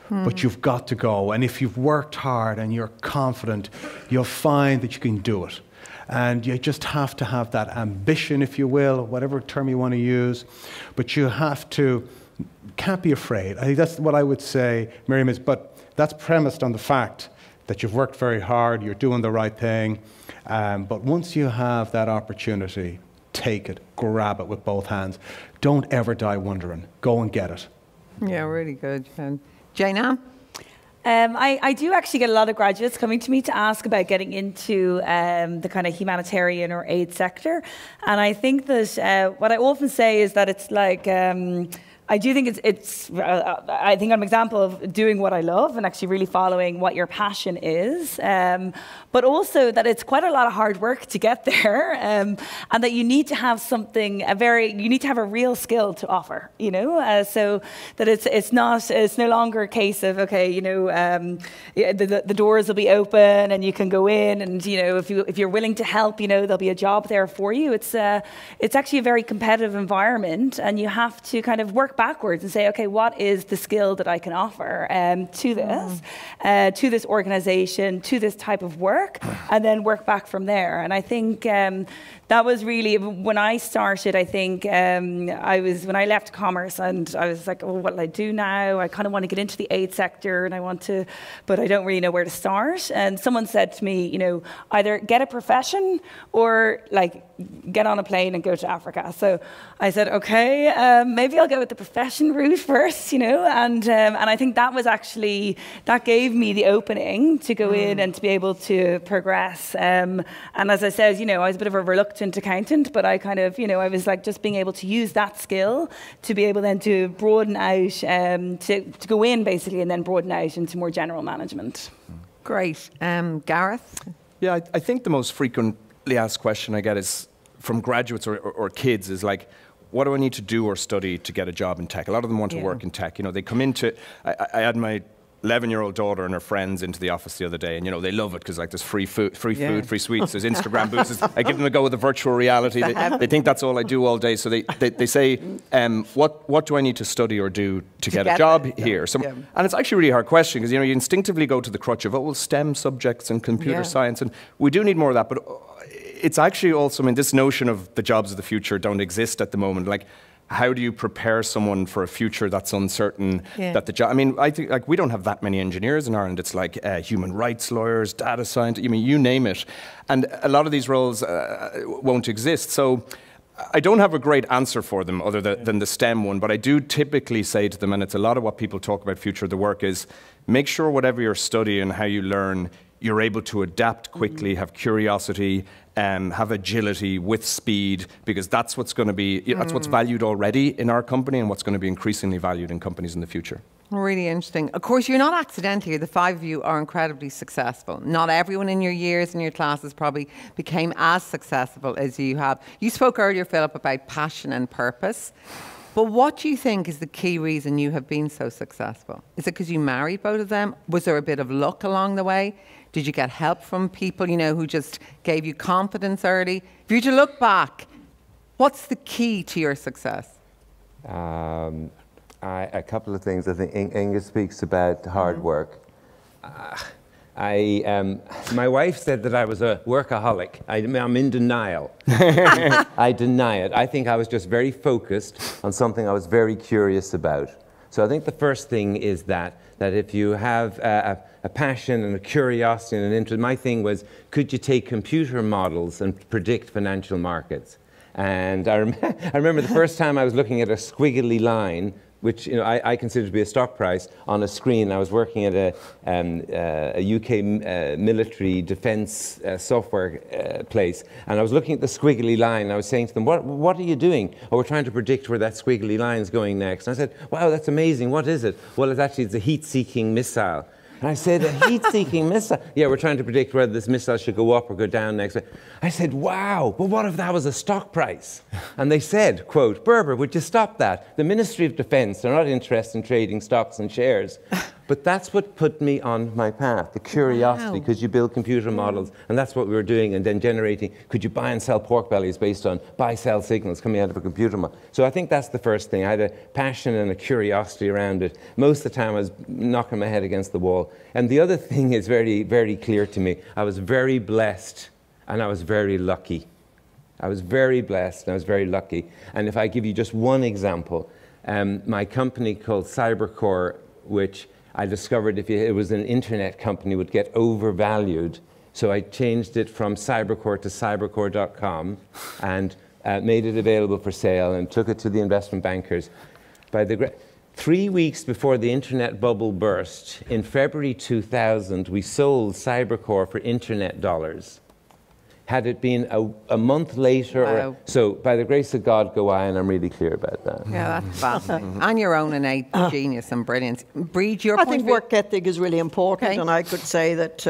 But you've got to go. And if you've worked hard and you're confident, you'll find that you can do it. And you just have to have that ambition, if you will, whatever term you want to use. But you can't be afraid. I think that's what I would say, Miriam, but that's premised on the fact that you've worked very hard, you're doing the right thing. But once you have that opportunity, take it, grab it with both hands. Don't ever die wondering. Go and get it. Yeah, really good. Jane Ann? I do actually get a lot of graduates coming to me to ask about getting into the kind of humanitarian or aid sector. And I think that what I often say is that it's like, I do think I think I'm an example of doing what I love and actually really following what your passion is. But also that it's quite a lot of hard work to get there, and that you need to have you need to have a real skill to offer, so that it's no longer a case of, okay, the doors will be open and you can go in, and, if you're willing to help, there'll be a job there for you. It's actually a very competitive environment, and you have to kind of work backwards and say, okay, what is the skill that I can offer to this organization, to this type of work, and then work back from there. And I think that was really, when I started, I think when I left commerce, and I was like, oh, what will I do now? I kind of want to get into the aid sector, and but I don't really know where to start. And someone said to me, either get a profession or get on a plane and go to Africa. So I said, okay, maybe I'll go with the profession route first, and I think that gave me the opening to go in and to be able to progress. And as I said, I was a bit of a reluctant accountant, but I kind of, I was just being able to use that skill to be able then to broaden out, to go in basically, and then broaden out into more general management. Great. Gareth? Yeah, I think the most frequently asked question I get is from graduates or kids is what do I need to do or study to get a job in tech? A lot of them want to work in tech. They come into, I had my 11-year-old daughter and her friends into the office the other day, and they love it because there's free food, free sweets, there's Instagram boosts. I give them a go with the virtual reality. They think that's all I do all day, so they say, what do I need to study or do to get a job here? And it's actually a really hard question because you instinctively go to the crutch of STEM subjects and computer science, and we do need more of that, but it's actually also, this notion of the jobs of the future don't exist at the moment. How do you prepare someone for a future that's uncertain? That the job. I think we don't have that many engineers in Ireland. It's human rights lawyers, data scientists. You name it, and a lot of these roles won't exist. So I don't have a great answer for them other than the STEM one. But I do typically say to them, and it's a lot of what people talk about future of the work is make sure whatever you're studying and how you learn, you're able to adapt quickly, have curiosity, have agility with speed, because that's what's going to be, that's what's valued already in our company and what's going to be increasingly valued in companies in the future. Really interesting. Of course, you're not accidentally, the five of you are incredibly successful. Not everyone in your years and your classes probably became as successful as you have. You spoke earlier, Philip, about passion and purpose. But what do you think is the key reason you have been so successful? Is it because you married both of them? Was there a bit of luck along the way? Did you get help from people, who just gave you confidence early? If you were to look back, what's the key to your success? A couple of things. I think Inga speaks about hard work. My wife said that I was a workaholic. I'm in denial. I deny it. I think I was just very focused on something I was very curious about. So I think the first thing is that if you have a passion and a curiosity and an interest, my thing was, could you take computer models and predict financial markets? And I remember the first time I was looking at a squiggly line, which I consider to be a stock price, on a screen. I was working at a UK military defence software place, and I was looking at the squiggly line, and I was saying to them, what are you doing? Oh, we're trying to predict where that squiggly line is going next. And I said, wow, that's amazing. What is it? Well, it's a heat-seeking missile. And I said, a heat-seeking missile? Yeah, we're trying to predict whether this missile should go up or go down next. I said, wow, but what if that was a stock price? And they said, quote, Berber, would you stop that? The Ministry of Defence, they're not interested in trading stocks and shares. But that's what put me on my path, the curiosity. Wow. Could you build computer models? And that's what we were doing, and then generating, could you buy and sell pork bellies based on buy-sell signals coming out of a computer model? So I think that's the first thing. I had a passion and a curiosity around it. Most of the time I was knocking my head against the wall. And the other thing is very, very clear to me. I was very blessed and I was very lucky. I was very blessed and I was very lucky. And if I give you just one example, my company called Cybercore, which I discovered it was an internet company, would get overvalued. So I changed it from Cybercore to cybercore.com and made it available for sale and took it to the investment bankers. 3 weeks before the internet bubble burst, in February 2000, we sold Cybercore for internet dollars. Had it been a month later, Wow. So by the grace of God go I, and I'm really clear about that. Yeah, that's fascinating. And your own innate genius and brilliance. Breed, your I point think of view? work ethic is really important, Okay. and I could say that,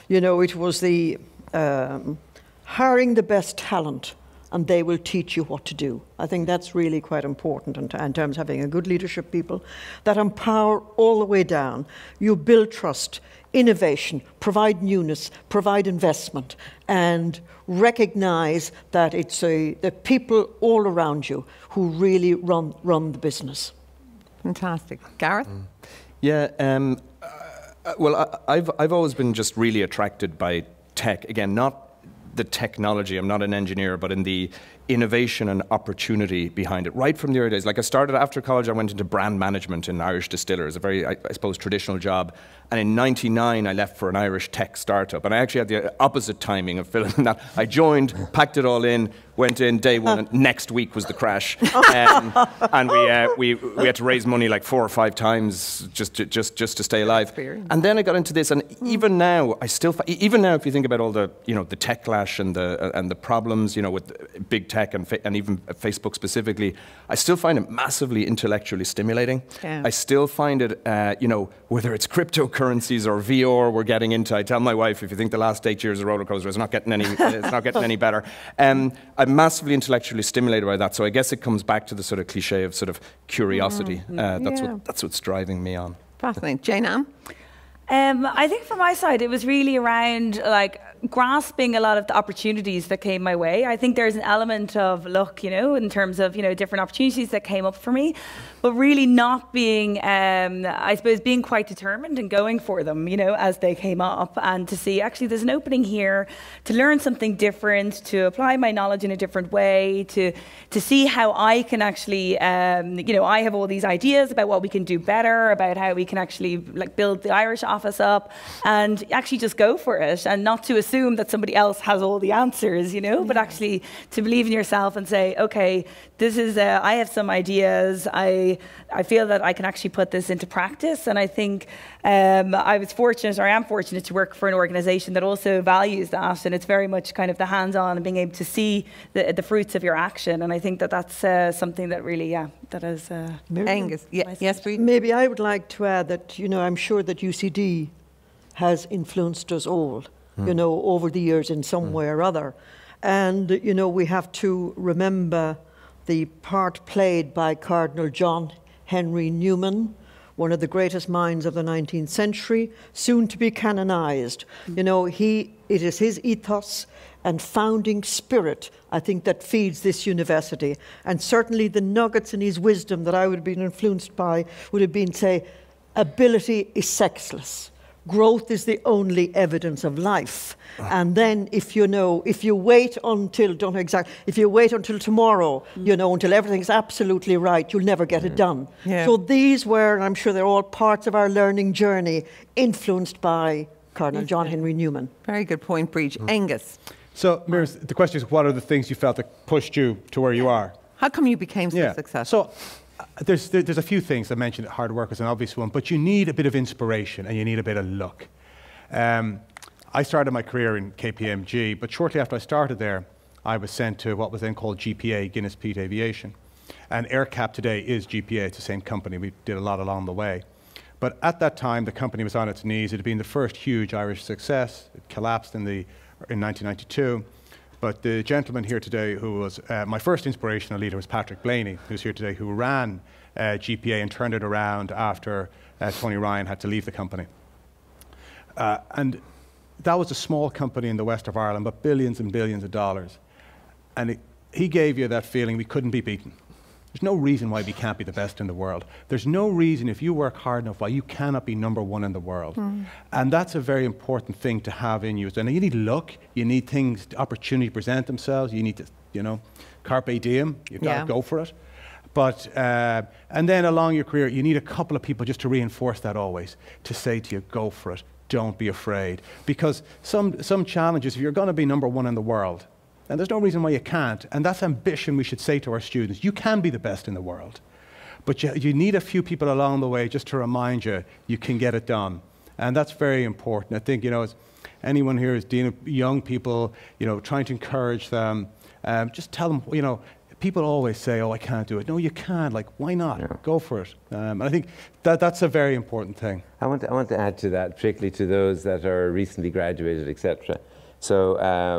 it was the hiring the best talent, and they will teach you what to do. I think that's really quite important in terms of having a good leadership people that empower all the way down. You build trust, innovation, provide newness, provide investment, and recognize that it's the people all around you who really run the business. Fantastic. Gareth? Yeah, well, I've always been just really attracted by tech. Again, not the technology, I'm not an engineer, but in the innovation and opportunity behind it. Right from the early days, like I started after college, I went into brand management in Irish Distillers, a very, I suppose, traditional job. And in '99, I left for an Irish tech startup. And I actually had the opposite timing of filming that. I joined, packed it all in, went in day one, and next week was the crash. And we had to raise money like 4 or 5 times just to stay alive. And then I got into this, and even now, even now, if you think about all the the techlash and the problems with big tech and even Facebook specifically, I still find it massively intellectually stimulating. Yeah. I still find it whether it's cryptocurrencies or VR we're getting into. I tell my wife, if you think the last 8 years of roller coaster, it's not getting any better. I'm massively intellectually stimulated by that. So I guess it comes back to the sort of cliche of sort of curiosity. That's what's driving me on. Fascinating. Jane Ann? I think from my side, it was really around grasping a lot of the opportunities that came my way. I think there's an element of luck, in terms of, different opportunities that came up for me, but really not being, I suppose, being quite determined and going for them, as they came up, and to see actually there's an opening here to learn something different, to apply my knowledge in a different way, to see how I can actually, I have all these ideas about what we can do better, about how we can actually build the Irish office up, and actually just go for it, and not to assume that somebody else has all the answers, but actually to believe in yourself and say, okay, this is, I have some ideas, I feel that I can actually put this into practice. And I think I was fortunate, or I am fortunate, to work for an organisation that also values that, and it's very much kind of the hands-on and being able to see the fruits of your action. And I think that that's something that really, that is... Angus, yes, please. Maybe I would like to add that, I'm sure that UCD has influenced us all, over the years in some way or other. And, we have to remember the part played by Cardinal John Henry Newman one of the greatest minds of the 19th century, soon to be canonized. You know, it is his ethos and founding spirit, I think, that feeds this university. And certainly the nuggets in his wisdom that I would have been influenced by would have been, say, ability is sexless. Growth is the only evidence of life. And then if you wait until tomorrow, until everything's absolutely right, you'll never get it done. Yeah. So these were, and I'm sure they're all parts of our learning journey, influenced by Cardinal John Henry Newman. Very good point, Breach. Angus, So, Mirs, the question is, what are the things you felt that pushed you to where you are? how come you became so successful? So, there's a few things I mentioned. Hard work is an obvious one, but you need a bit of inspiration and you need a bit of luck. I started my career in KPMG, but shortly after I started there, I was sent to what was then called GPA, Guinness Peak Aviation. And AirCap today is GPA. It's the same company. We did a lot along the way. But at that time, the company was on its knees. It had been the first huge Irish success. It collapsed in 1992. But the gentleman here today who was my first inspirational leader was Patrick Blaney, who's here today, who ran GPA and turned it around after Tony Ryan had to leave the company. And that was a small company in the west of Ireland, but billions and billions of dollars. And he gave you that feeling we couldn't be beaten. There's no reason why we can't be the best in the world. There's no reason, if you work hard enough, why you cannot be #1 in the world. And that's a very important thing to have in you. And you need luck. You need things, opportunity to present themselves. You need to, carpe diem. You've got to go for it. But, and then along your career, you need a couple of people just to reinforce that always, to say to you, go for it. Don't be afraid. Because some challenges, if you're going to be #1 in the world, and there's no reason why you can't, and that's ambition we should say to our students. You can be the best in the world. But you need a few people along the way just to remind you you can get it done. And that's very important. I think, as anyone here is dealing with young people, trying to encourage them, just tell them, people always say, oh, I can't do it. No, you can. Like, why not? Yeah. Go for it. And I think that's a very important thing. I want to add to that, particularly to those that are recently graduated, etc. So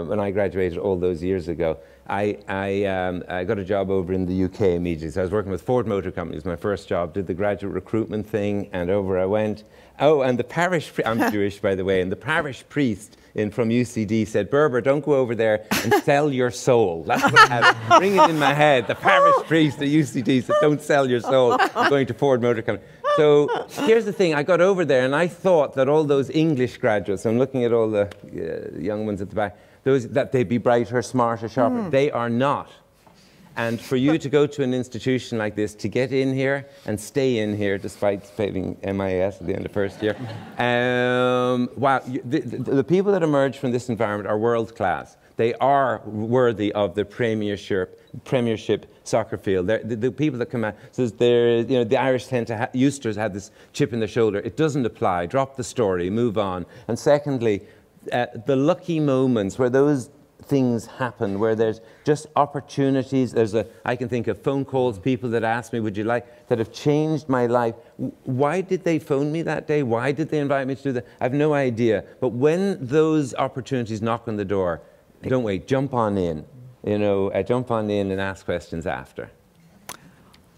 when I graduated all those years ago, I got a job over in the UK immediately. So I was working with Ford Motor Company. It was my first job. Did the graduate recruitment thing, and over I went. Oh, and the parish, I'm Jewish, by the way, and the parish priest from UCD said, Berber, don't go over there and sell your soul. That's what I had ringing in my head. The parish priest at UCD said, don't sell your soul. I'm going to Ford Motor Company. So here's the thing. I got over there, and I thought that all those English graduates, I'm looking at all the young ones at the back, that they'd be brighter, smarter, sharper. They are not. And for you to go to an institution like this, to get in here and stay in here despite failing MIS at the end of first year, wow, the people that emerge from this environment are world class. They are worthy of the premiership soccer field. The people that come out, so the Irish tend to used to have this chip in their shoulder. It doesn't apply. Drop the story, move on. And secondly, the lucky moments where those things happen, where there's just opportunities. I can think of phone calls, people that ask me, would you like, that have changed my life. Why did they phone me that day? Why did they invite me to do that? I have no idea. But when those opportunities knock on the door, don't wait, jump on in. Jump on in and ask questions after.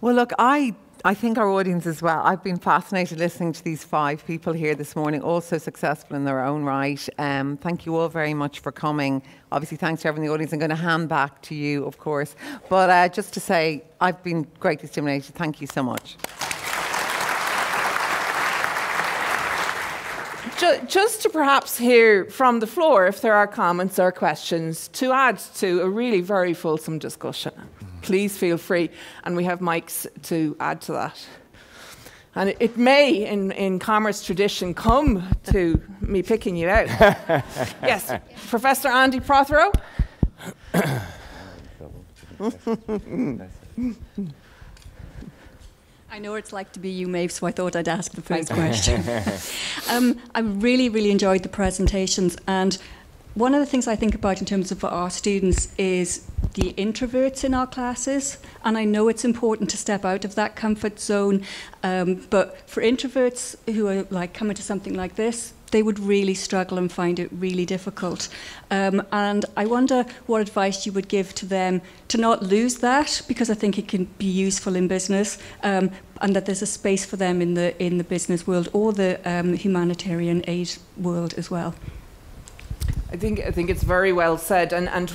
Well, look, I think our audience as well. I've been fascinated listening to these 5 people here this morning, all so successful in their own right. Thank you all very much for coming. Obviously, thanks to everyone in the audience. I'm going to hand back to you, of course. But just to say, I've been greatly stimulated. Thank you so much. Just to perhaps hear from the floor if there are comments or questions to add to a really very fulsome discussion. Please feel free, and we have mics to add to that. And it may, in Commerce tradition, come to me picking you out. Yes, Professor Andy Prothero. I know what it's like to be you, Maeve, so I thought I'd ask the first question. I really, really enjoyed the presentations, and one of the things I think about in terms of our students is the introverts in our classes, and I know it's important to step out of that comfort zone, but for introverts who are like coming to something like this, they would really struggle and find it really difficult. And I wonder what advice you would give to them to not lose that, because I think it can be useful in business, and that there's a space for them in the business world or the humanitarian aid world as well. I think it's very well said, and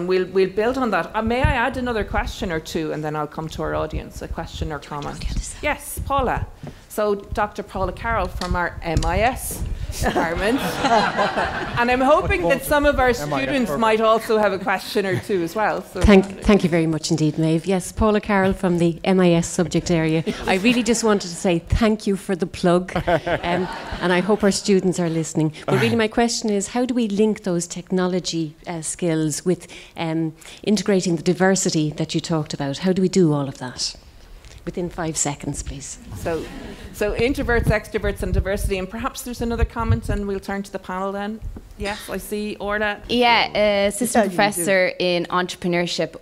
we'll build on that. May I add another question or two, and then I'll come to our audience, a question or comment. Yes, Paula. So Dr. Paula Carroll from our MIS department. And I'm hoping that some of our students might also have a question or two as well. So Thank you very much indeed, Maeve. Yes, Paula Carroll from the MIS subject area. I really just wanted to say thank you for the plug, and I hope our students are listening. But really my question is, how do we link those technology skills with integrating the diversity that you talked about? How do we do all of that? Within 5 seconds, please. So introverts, extroverts and diversity, and perhaps there's another comment and we'll turn to the panel then. Yes, I see Orla. Yeah, assistant professor in entrepreneurship.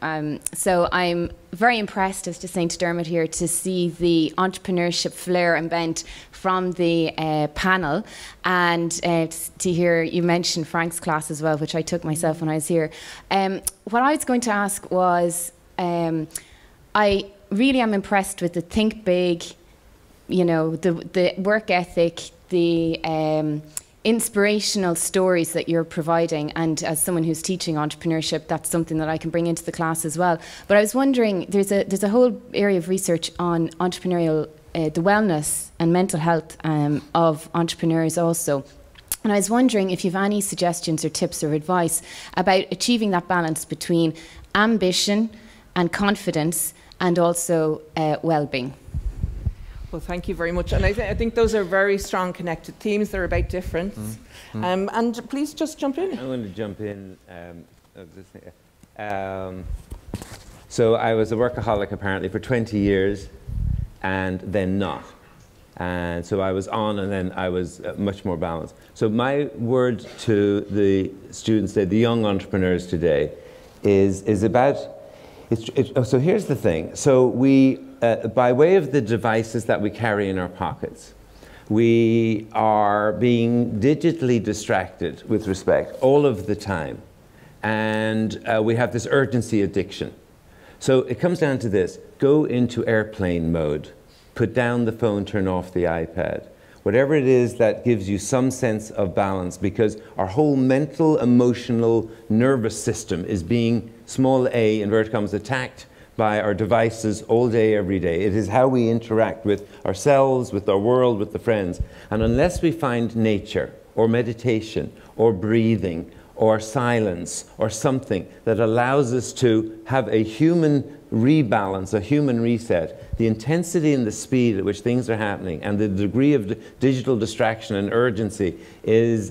So I'm very impressed, as just saying to Dermot here, to see the entrepreneurship flair and bent from the panel, and to hear you mention Frank's class as well, which I took myself when I was here. What I was going to ask was, I really am impressed with the think big, you know, the work ethic, the inspirational stories that you're providing, and as someone who's teaching entrepreneurship, that's something that I can bring into the class as well. But I was wondering, there's a whole area of research on entrepreneurial, the wellness and mental health of entrepreneurs also. And I was wondering if you have any suggestions or tips or advice about achieving that balance between ambition and confidence and also well-being. Well, thank you very much. And I think those are very strong connected themes. They're about difference. And please just jump in. I'm going to jump in. So I was a workaholic apparently for 20 years and then not. And so I was on and then I was much more balanced. So my word to the students, the young entrepreneurs today, is about... so here's the thing. So we, by way of the devices that we carry in our pockets, we are being digitally distracted with respect all of the time. And we have this urgency addiction. So it comes down to this: go into airplane mode, put down the phone, turn off the iPad. Whatever it is that gives you some sense of balance, because our whole mental, emotional, nervous system is being, small a, inverted commas, attacked by our devices all day, every day. It is how we interact with ourselves, with our world, with the friends. And unless we find nature, or meditation, or breathing, or silence, or something that allows us to have a human rebalance, a human reset, the intensity and the speed at which things are happening and the degree of digital distraction and urgency is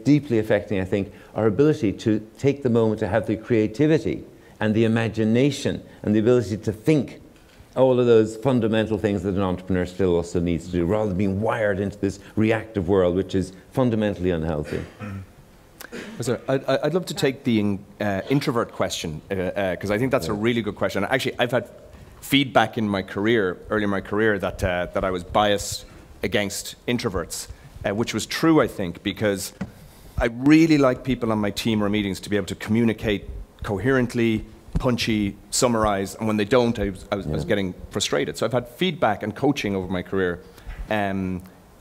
deeply affecting, I think, our ability to take the moment to have the creativity and the imagination and the ability to think all of those fundamental things that an entrepreneur still also needs to do, rather than being wired into this reactive world, which is fundamentally unhealthy. So I'd love to take the introvert question, because I think that's a really good question. Actually, I've had feedback in my career, early in my career, that I was biased against introverts, which was true, I think, because I really like people on my team or meetings to be able to communicate coherently, punchy, summarize, and when they don't, I was getting frustrated. So I've had feedback and coaching over my career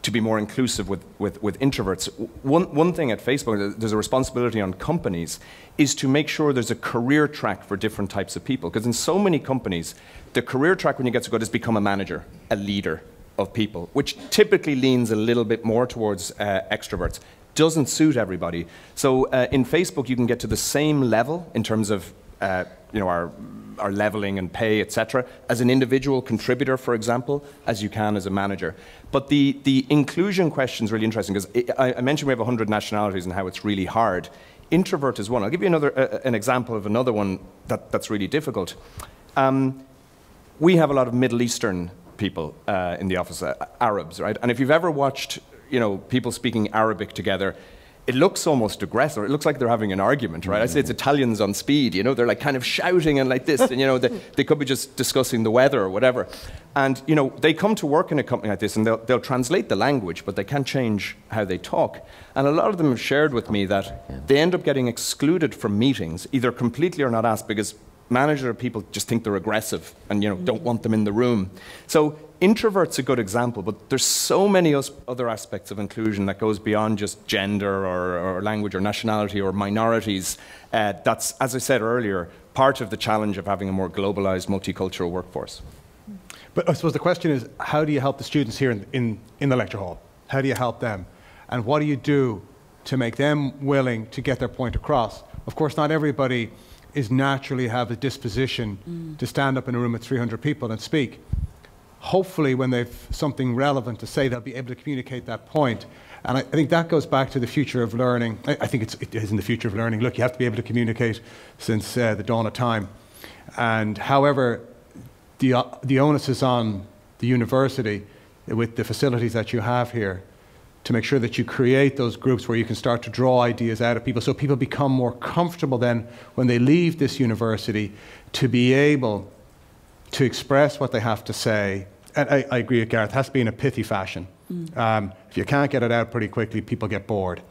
to be more inclusive with introverts. One thing at Facebook, there's a responsibility on companies, is to make sure there's a career track for different types of people. Because in so many companies, the career track when you get to good is become a manager, a leader of people, which typically leans a little bit more towards extroverts. Doesn't suit everybody. So in Facebook, you can get to the same level in terms of our leveling and pay, etc., as an individual contributor, for example, as you can as a manager. But the inclusion question is really interesting, because I mentioned we have 100 nationalities and how it's really hard. Introvert is one. I'll give you an example of another one that's really difficult. We have a lot of Middle Eastern people in the office, Arabs, right? And if you've ever watched people speaking Arabic together, it looks almost aggressive. It looks like they're having an argument, right? I say it's Italians on speed, you know, they're like kind of shouting and like this, and you know, they could be just discussing the weather or whatever. And you know, they come to work in a company like this and they'll translate the language, but they can't change how they talk. And a lot of them have shared with me that they end up getting excluded from meetings, either completely or not asked, because managers or people just think they're aggressive and, you know, don't want them in the room. So introvert's a good example, but there's so many other aspects of inclusion that goes beyond just gender or language or nationality or minorities. That's, as I said earlier, part of the challenge of having a more globalized, multicultural workforce. But I suppose the question is, how do you help the students here in the lecture hall? How do you help them? And what do you do to make them willing to get their point across? Of course, not everybody is naturally have a disposition to stand up in a room with 300 people and speak. Hopefully, when they've something relevant to say, they'll be able to communicate that point. And I think that goes back to the future of learning. I think it is in the future of learning. Look, you have to be able to communicate since the dawn of time. And however, the onus is on the university with the facilities that you have here to make sure that you create those groups where you can start to draw ideas out of people, so people become more comfortable then when they leave this university to be able to express what they have to say. And I agree with Gareth, it has to be in a pithy fashion. If you can't get it out pretty quickly, people get bored.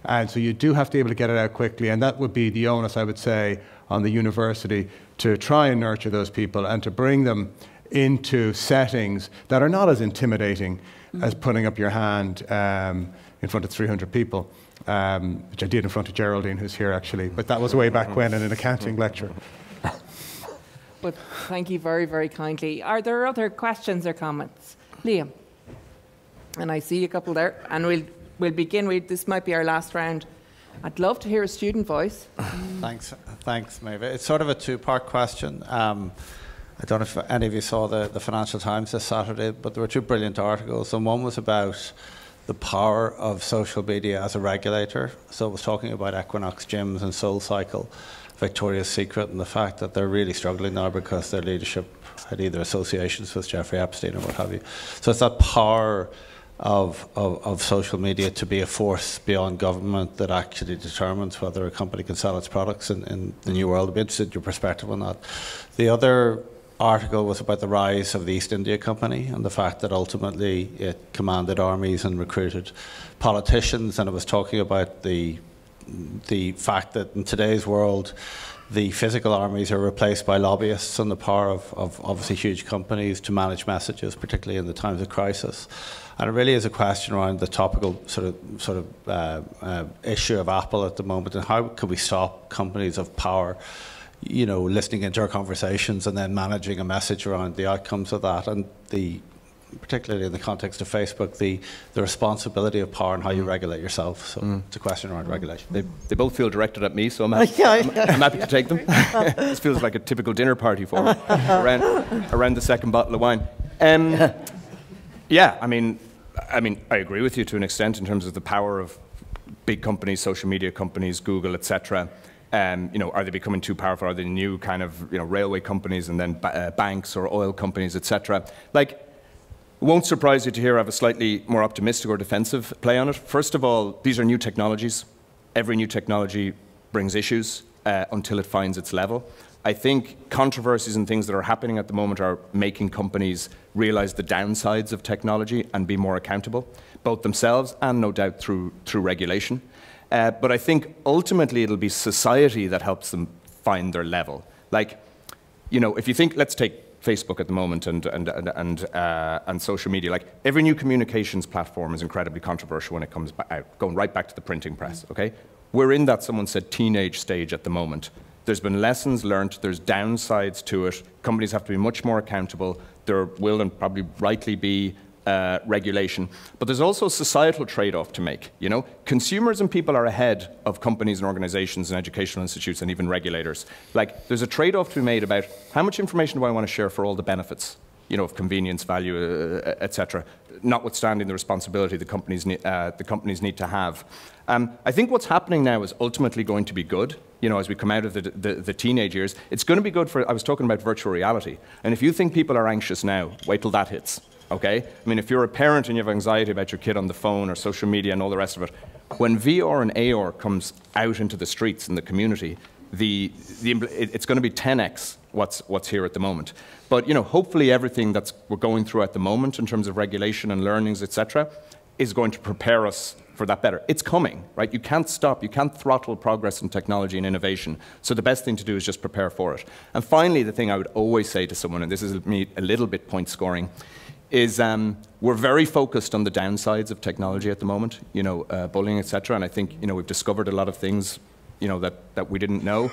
And so you do have to be able to get it out quickly, and that would be the onus, I would say, on the university to try and nurture those people and to bring them into settings that are not as intimidating as putting up your hand in front of 300 people, which I did in front of Geraldine, who's here actually, but that was way back when in an accounting lecture. But thank you very, very kindly. Are there other questions or comments? Liam? And I see a couple there, and we'll begin with, this might be our last round. I'd love to hear a student voice. Thanks, Maeve. It's sort of a two-part question. I don't know if any of you saw the Financial Times this Saturday, but there were two brilliant articles, and one was about the power of social media as a regulator. So it was talking about Equinox gyms and SoulCycle, Victoria's Secret, and the fact that they're really struggling now because their leadership had either associations with Jeffrey Epstein or what have you. So it's that power of social media to be a force beyond government that actually determines whether a company can sell its products in the new world. I'd be interested in your perspective on that. The other article was about the rise of the East India Company and the fact that ultimately it commanded armies and recruited politicians, and it was talking about the fact that in today's world the physical armies are replaced by lobbyists and the power of obviously huge companies to manage messages, particularly in the times of crisis. And it really is a question around the topical sort of issue of Apple at the moment, and how can we stop companies of power, you know, listening into our conversations and then managing a message around the outcomes of that, and particularly in the context of Facebook, the responsibility of power and how you regulate yourself. So it's a question around regulation. They both feel directed at me, so I'm happy, I'm happy to take them. This feels like a typical dinner party for me, around the second bottle of wine. Yeah, I mean, I agree with you to an extent in terms of the power of big companies, social media companies, Google, etc. You know, are they becoming too powerful? Are they new kind of, you know, railway companies and then banks or oil companies, etc.? Like, it won't surprise you to hear I have a slightly more optimistic or defensive play on it. First of all, these are new technologies. Every new technology brings issues until it finds its level. I think controversies and things that are happening at the moment are making companies realize the downsides of technology and be more accountable, both themselves and no doubt through regulation. But I think ultimately it'll be society that helps them find their level. Like, you know, if you think, let's take Facebook at the moment and social media. Like, every new communications platform is incredibly controversial when it comes out, going right back to the printing press, okay? We're in that, someone said, teenage stage at the moment. There's been lessons learned, there's downsides to it. Companies have to be much more accountable. There will and probably rightly be regulation, but there's also a societal trade-off to make. You know, consumers and people are ahead of companies and organizations and educational institutes and even regulators. Like, there's a trade-off to be made about how much information do I want to share for all the benefits, you know, of convenience, value, etc., notwithstanding the responsibility the companies need to have. I think what's happening now is ultimately going to be good. You know, as we come out of the teenage years, it's going to be good for, I was talking about virtual reality. And if you think people are anxious now, wait till that hits. okay? I mean, if you're a parent and you have anxiety about your kid on the phone or social media and all the rest of it, when VR and AR comes out into the streets in the community, it's going to be 10x what's here at the moment. But hopefully everything we're going through at the moment in terms of regulation and learnings, etc., is going to prepare us for that better. It's coming, right? You can't stop. You can't throttle progress in technology and innovation. So the best thing to do is just prepare for it. And finally, the thing I would always say to someone, and this is me a little bit point scoring, is we're very focused on the downsides of technology at the moment, bullying, etc. And I think we've discovered a lot of things, that we didn't know.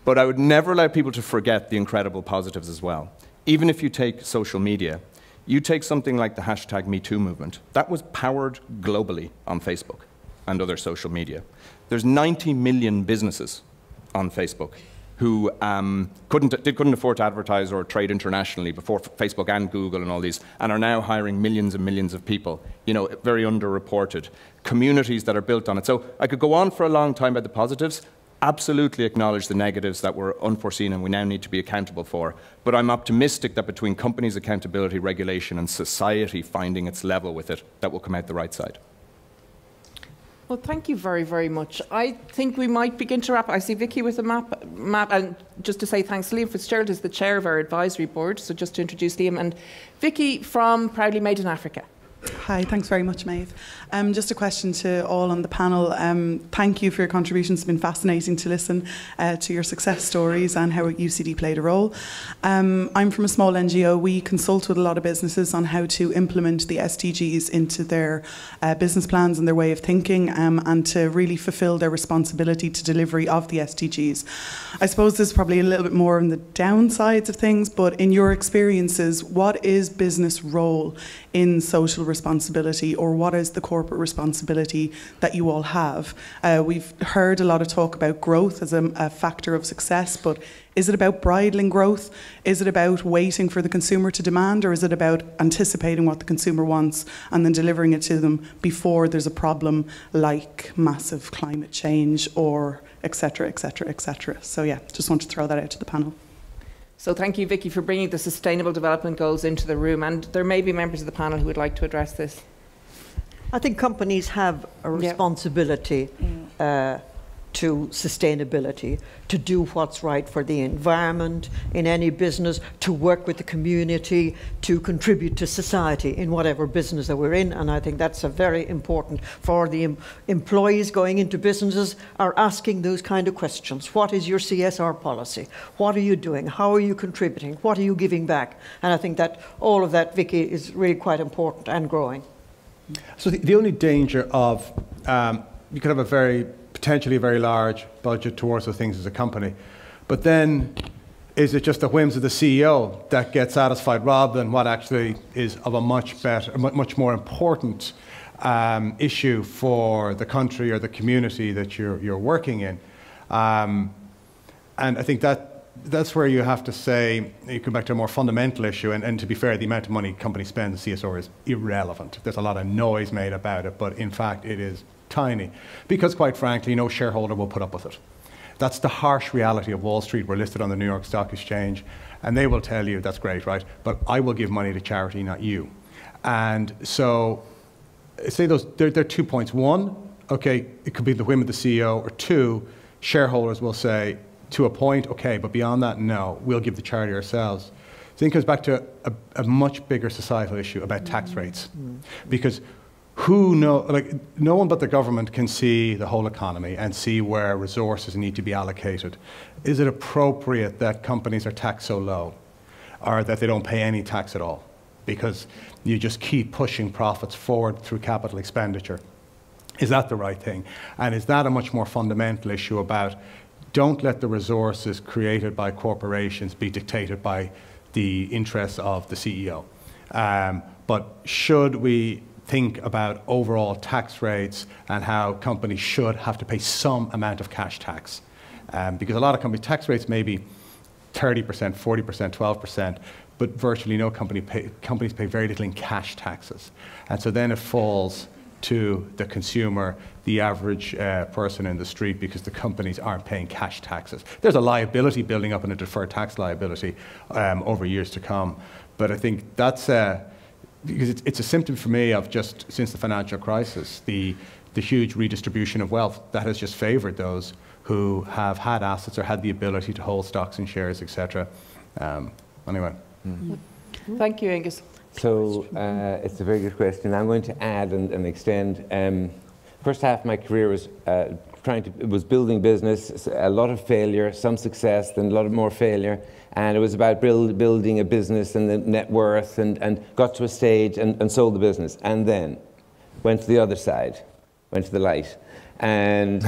But I would never allow people to forget the incredible positives as well. Even if you take social media, you take something like the hashtag MeToo movement. That was powered globally on Facebook and other social media. There's 90 million businesses on Facebook who couldn't afford to advertise or trade internationally before Facebook and Google and all these, and are now hiring millions and millions of people, very underreported. Communities that are built on it. So I could go on for a long time about the positives, absolutely acknowledge the negatives that were unforeseen and we now need to be accountable for. But I'm optimistic that between companies' accountability, regulation, and society finding its level with it, that will come out the right side. Well, thank you very, very much. I think we might begin to wrap. I see Vicky with a map, and just to say thanks, Liam Fitzgerald is the chair of our advisory board, so just to introduce Liam, and Vicky from Proudly Made in Africa. Hi, thanks very much, Maeve. Just a question to all on the panel. Thank you for your contributions. It's been fascinating to listen to your success stories and how UCD played a role. I'm from a small NGO. We consult with a lot of businesses on how to implement the SDGs into their business plans and their way of thinking, and to really fulfil their responsibility to delivery of the SDGs. I suppose this is probably a little bit more on the downsides of things, but in your experiences, what is business role in social responsibility, or what is the corporate responsibility that you all have? We've heard a lot of talk about growth as a factor of success, but is it about bridling growth? Is it about waiting for the consumer to demand, or is it about anticipating what the consumer wants and then delivering it to them before there's a problem like massive climate change or et cetera, et cetera, et cetera? So yeah, just want to throw that out to the panel. So thank you, Vicky, for bringing the Sustainable Development Goals into the room. And there may be members of the panel who would like to address this. I think companies have a responsibility to sustainability, to do what's right for the environment in any business, to work with the community, to contribute to society in whatever business that we're in. And I think that's a very important for the employees going into businesses are asking those kind of questions. What is your CSR policy? What are you doing? How are you contributing? What are you giving back? And I think that all of that, Vicky, is really quite important and growing. So the only danger of, you could have potentially a very large budget towards those things as a company, but then is it just the whims of the CEO that get satisfied rather than what actually is of a much more important issue for the country or the community that you're working in? And I think that's where you have to say, you come back to a more fundamental issue, and to be fair, the amount of money companies spend on CSR is irrelevant. There's a lot of noise made about it, but in fact it is tiny, because quite frankly, no shareholder will put up with it. That's the harsh reality of Wall Street. We're listed on the New York Stock Exchange, and they will tell you, that's great, right? But I will give money to charity, not you. And so, say there are 2 points. One, okay, it could be the whim of the CEO, or two, shareholders will say, to a point, okay, but beyond that, no, we'll give the charity ourselves. I think it comes back to a much bigger societal issue about tax rates, because no one but the government can see the whole economy and see where resources need to be allocated. Is it appropriate that companies are taxed so low, or that they don't pay any tax at all, because you just keep pushing profits forward through capital expenditure? Is that the right thing? And is that a much more fundamental issue about, don't let the resources created by corporations be dictated by the interests of the CEO. But should we think about overall tax rates and how companies should have to pay some amount of cash tax? Because a lot of company tax rates may be 30%, 40%, 12%, but virtually no companies pay very little in cash taxes. And so then it falls to the consumer, the average person in the street, because the companies aren't paying cash taxes. There's a liability building up, and a deferred tax liability over years to come. But I think that's because it's a symptom for me of just since the financial crisis, the huge redistribution of wealth that has just favoured those who have had assets or had the ability to hold stocks and shares, etc. Anyway. Thank you, Angus. So it's a very good question. I'm going to add and extend. First half of my career was building business, a lot of failure, some success, then a lot of more failure. And it was about building a business and the net worth, and got to a stage and sold the business. And then went to the other side, went to the light. And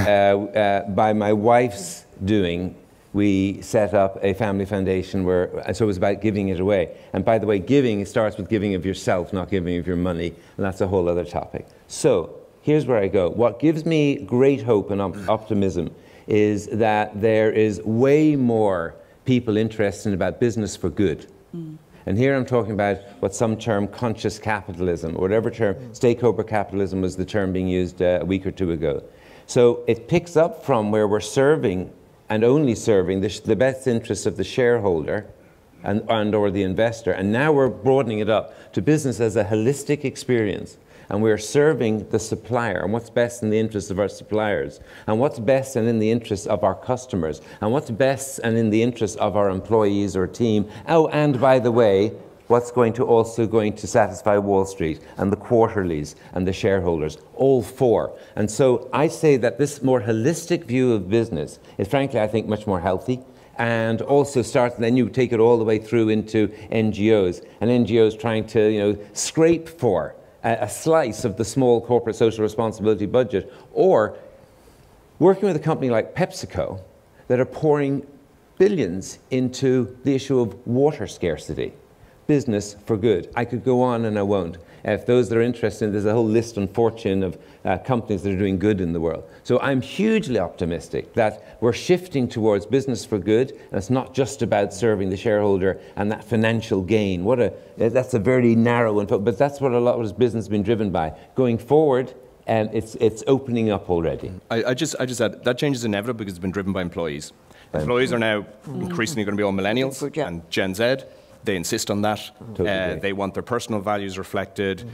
by my wife's doing, we set up a family foundation so it was about giving it away. And by the way, giving starts with giving of yourself, not giving of your money. And that's a whole other topic. So here's where I go. What gives me great hope and optimism is that there is way more people interested about business for good. And here I'm talking about what some term conscious capitalism, or whatever term, stakeholder capitalism was the term being used a week or two ago. So it picks up from where we're serving and only serving the best interests of the shareholder and or the investor. And now we're broadening it up to business as a holistic experience. And we're serving the supplier and what's best in the interests of our suppliers, and what's best and in the interests of our customers, and what's best and in the interests of our employees or team. Oh, and by the way, what's also going to satisfy Wall Street and the quarterlies and the shareholders, all four. And so I say that this more holistic view of business is, frankly, I think, much more healthy. And also then you take it all the way through into NGOs, and NGOs trying to, scrape for a slice of the small corporate social responsibility budget, or working with a company like PepsiCo that are pouring billions into the issue of water scarcity. Business for good. I could go on and I won't. If those that are interested, there's a whole list on Fortune of companies that are doing good in the world. So I'm hugely optimistic that we're shifting towards business for good, and it's not just about serving the shareholder and that financial gain. That's a very narrow one, but that's what a lot of business has been driven by. Going forward, it's opening up already. I just add, that change is inevitable because it's been driven by employees. Employees are now increasingly going to be all millennials and Gen Z. They insist on that. Totally. They want their personal values reflected,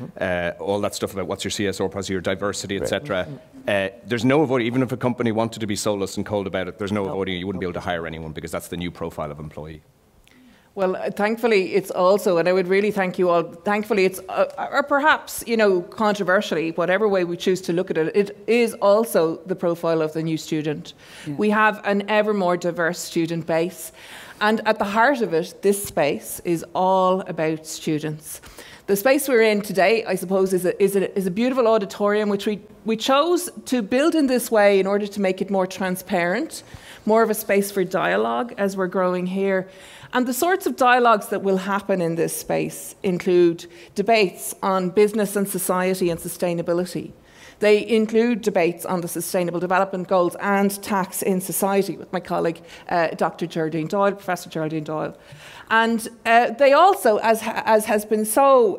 all that stuff about what's your CSR policy, your diversity, etc. There's no avoiding, even if a company wanted to be soulless and cold about it, there's no avoiding it. You wouldn't be able to hire anyone because that's the new profile of employee. Well, thankfully, it's also, and I would really thank you all, thankfully it's, or perhaps, controversially, whatever way we choose to look at it, it is also the profile of the new student. Yeah. We have an ever more diverse student base. And at the heart of it, this space is all about students. The space we're in today, I suppose, is a beautiful auditorium which we chose to build in this way in order to make it more transparent, more of a space for dialogue as we're growing here. And the sorts of dialogues that will happen in this space include debates on business and society and sustainability. They include debates on the Sustainable Development Goals and tax in society with my colleague, Dr. Geraldine Doyle, Professor Geraldine Doyle. And they also, as has been so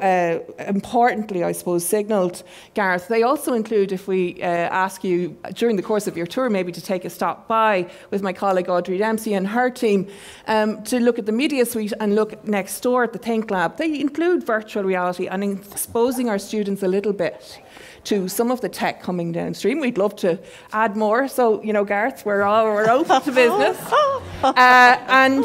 importantly, I suppose, signalled, Gareth, they also include, if we ask you during the course of your tour maybe to take a stop by with my colleague Audrey Dempsey and her team to look at the media suite and look next door at the Think Lab, they include virtual reality and exposing our students a little bit to some of the tech coming downstream. We'd love to add more. So, Gareth, we're open to business. And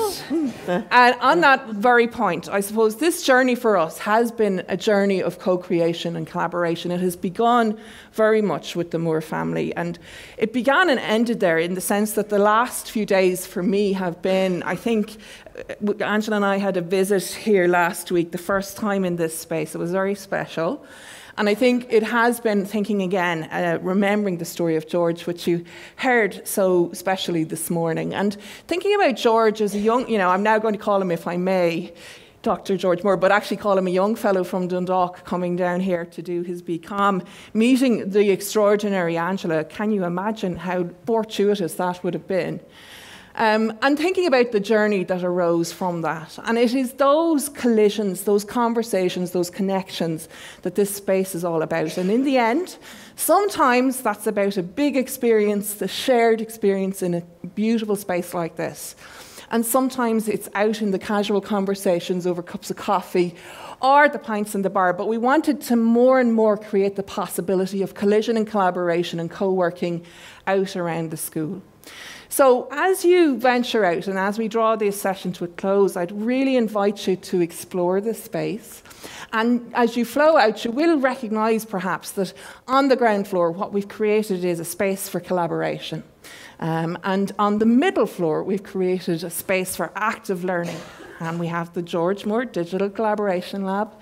on that very point, I suppose this journey for us has been a journey of co-creation and collaboration. It has begun very much with the Moore family. And it began and ended there in the sense that the last few days for me have been, I think, Angela and I had a visit here last week, the first time in this space. It was very special. And I think it has been thinking again, remembering the story of George, which you heard so specially this morning. And thinking about George as a young, I'm now going to call him, if I may, Dr. George Moore, but actually call him a young fellow from Dundalk coming down here to do his BCom, meeting the extraordinary Angela. Can you imagine how fortuitous that would have been? And thinking about the journey that arose from that. And it is those collisions, those conversations, those connections that this space is all about. And in the end, sometimes that's about a big experience, the shared experience in a beautiful space like this. And sometimes it's out in the casual conversations over cups of coffee or the pints in the bar, but we wanted to more and more create the possibility of collision and collaboration and co-working out around the school. So as you venture out and as we draw this session to a close, I'd really invite you to explore the space. And as you flow out, you will recognise perhaps that on the ground floor, what we've created is a space for collaboration. And on the middle floor, we've created a space for active learning. And we have the George Moore Digital Collaboration Lab.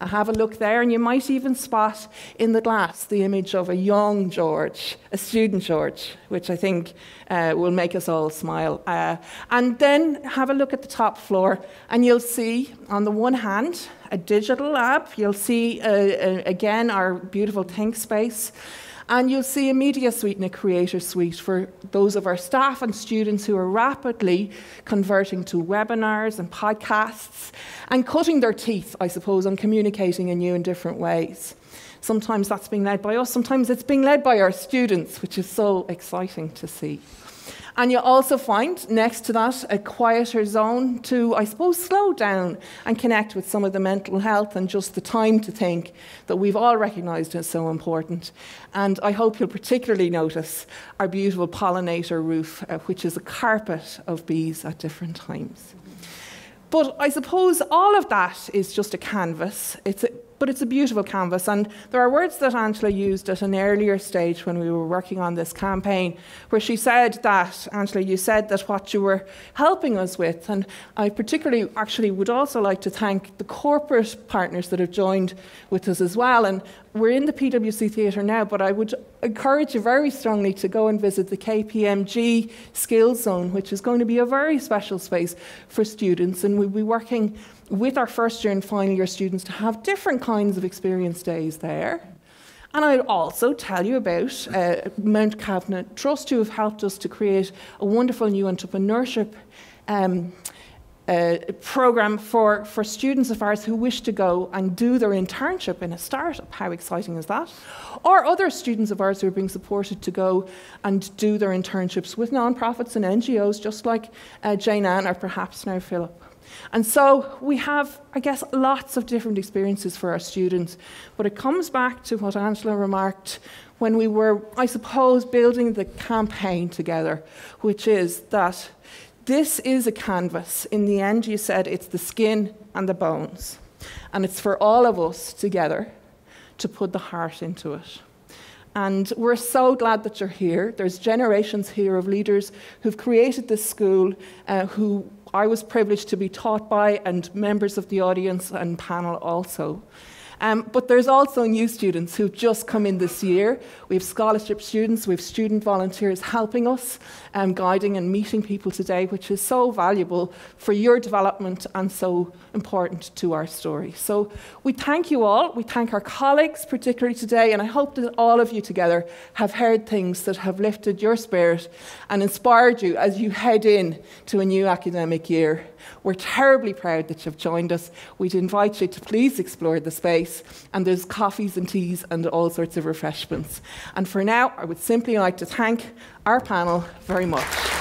Have a look there, and you might even spot in the glass the image of a young George, a student George, which I think will make us all smile. And then have a look at the top floor, and you'll see, on the one hand, a digital lab. You'll see, again, our beautiful Think Space. And you'll see a media suite and a creator suite for those of our staff and students who are rapidly converting to webinars and podcasts and cutting their teeth, I suppose, on communicating in new and different ways. Sometimes that's being led by us, sometimes it's being led by our students, which is so exciting to see. And you'll also find next to that a quieter zone to, I suppose, slow down and connect with some of the mental health and just the time to think that we've all recognised as so important. And I hope you'll particularly notice our beautiful pollinator roof, which is a carpet of bees at different times. But I suppose all of that is just a canvas. But it's a beautiful canvas, and there are words that Angela used at an earlier stage when we were working on this campaign, where she said that, Angela, you said that what you were helping us with, and I particularly actually would also like to thank the corporate partners that have joined with us as well, and we're in the PwC Theatre now, but I would encourage you very strongly to go and visit the KPMG Skills Zone, which is going to be a very special space for students, and we'll be working with our first year and final year students to have different kinds of experience days there. And I'd also tell you about Mount Cavanagh Trust, who have helped us to create a wonderful new entrepreneurship programme for students of ours who wish to go and do their internship in a startup. How exciting is that? Or other students of ours who are being supported to go and do their internships with non-profits and NGOs, just like Jane Ann or perhaps now Philip. And so we have, I guess, lots of different experiences for our students, but it comes back to what Angela remarked when we were, I suppose, building the campaign together, which is that this is a canvas. In the end, you said it's the skin and the bones, and it's for all of us together to put the heart into it. And we're so glad that you're here. There's generations here of leaders who've created this school, who I was privileged to be taught by, and members of the audience and panel also. But there's also new students who've just come in this year. We have scholarship students, we have student volunteers helping us, guiding and meeting people today, which is so valuable for your development and so important to our story. So we thank you all. We thank our colleagues, particularly today, and I hope that all of you together have heard things that have lifted your spirit and inspired you as you head in to a new academic year. We're terribly proud that you've joined us. We'd invite you to please explore the space, and there's coffees and teas and all sorts of refreshments. And for now, I would simply like to thank our panel very much.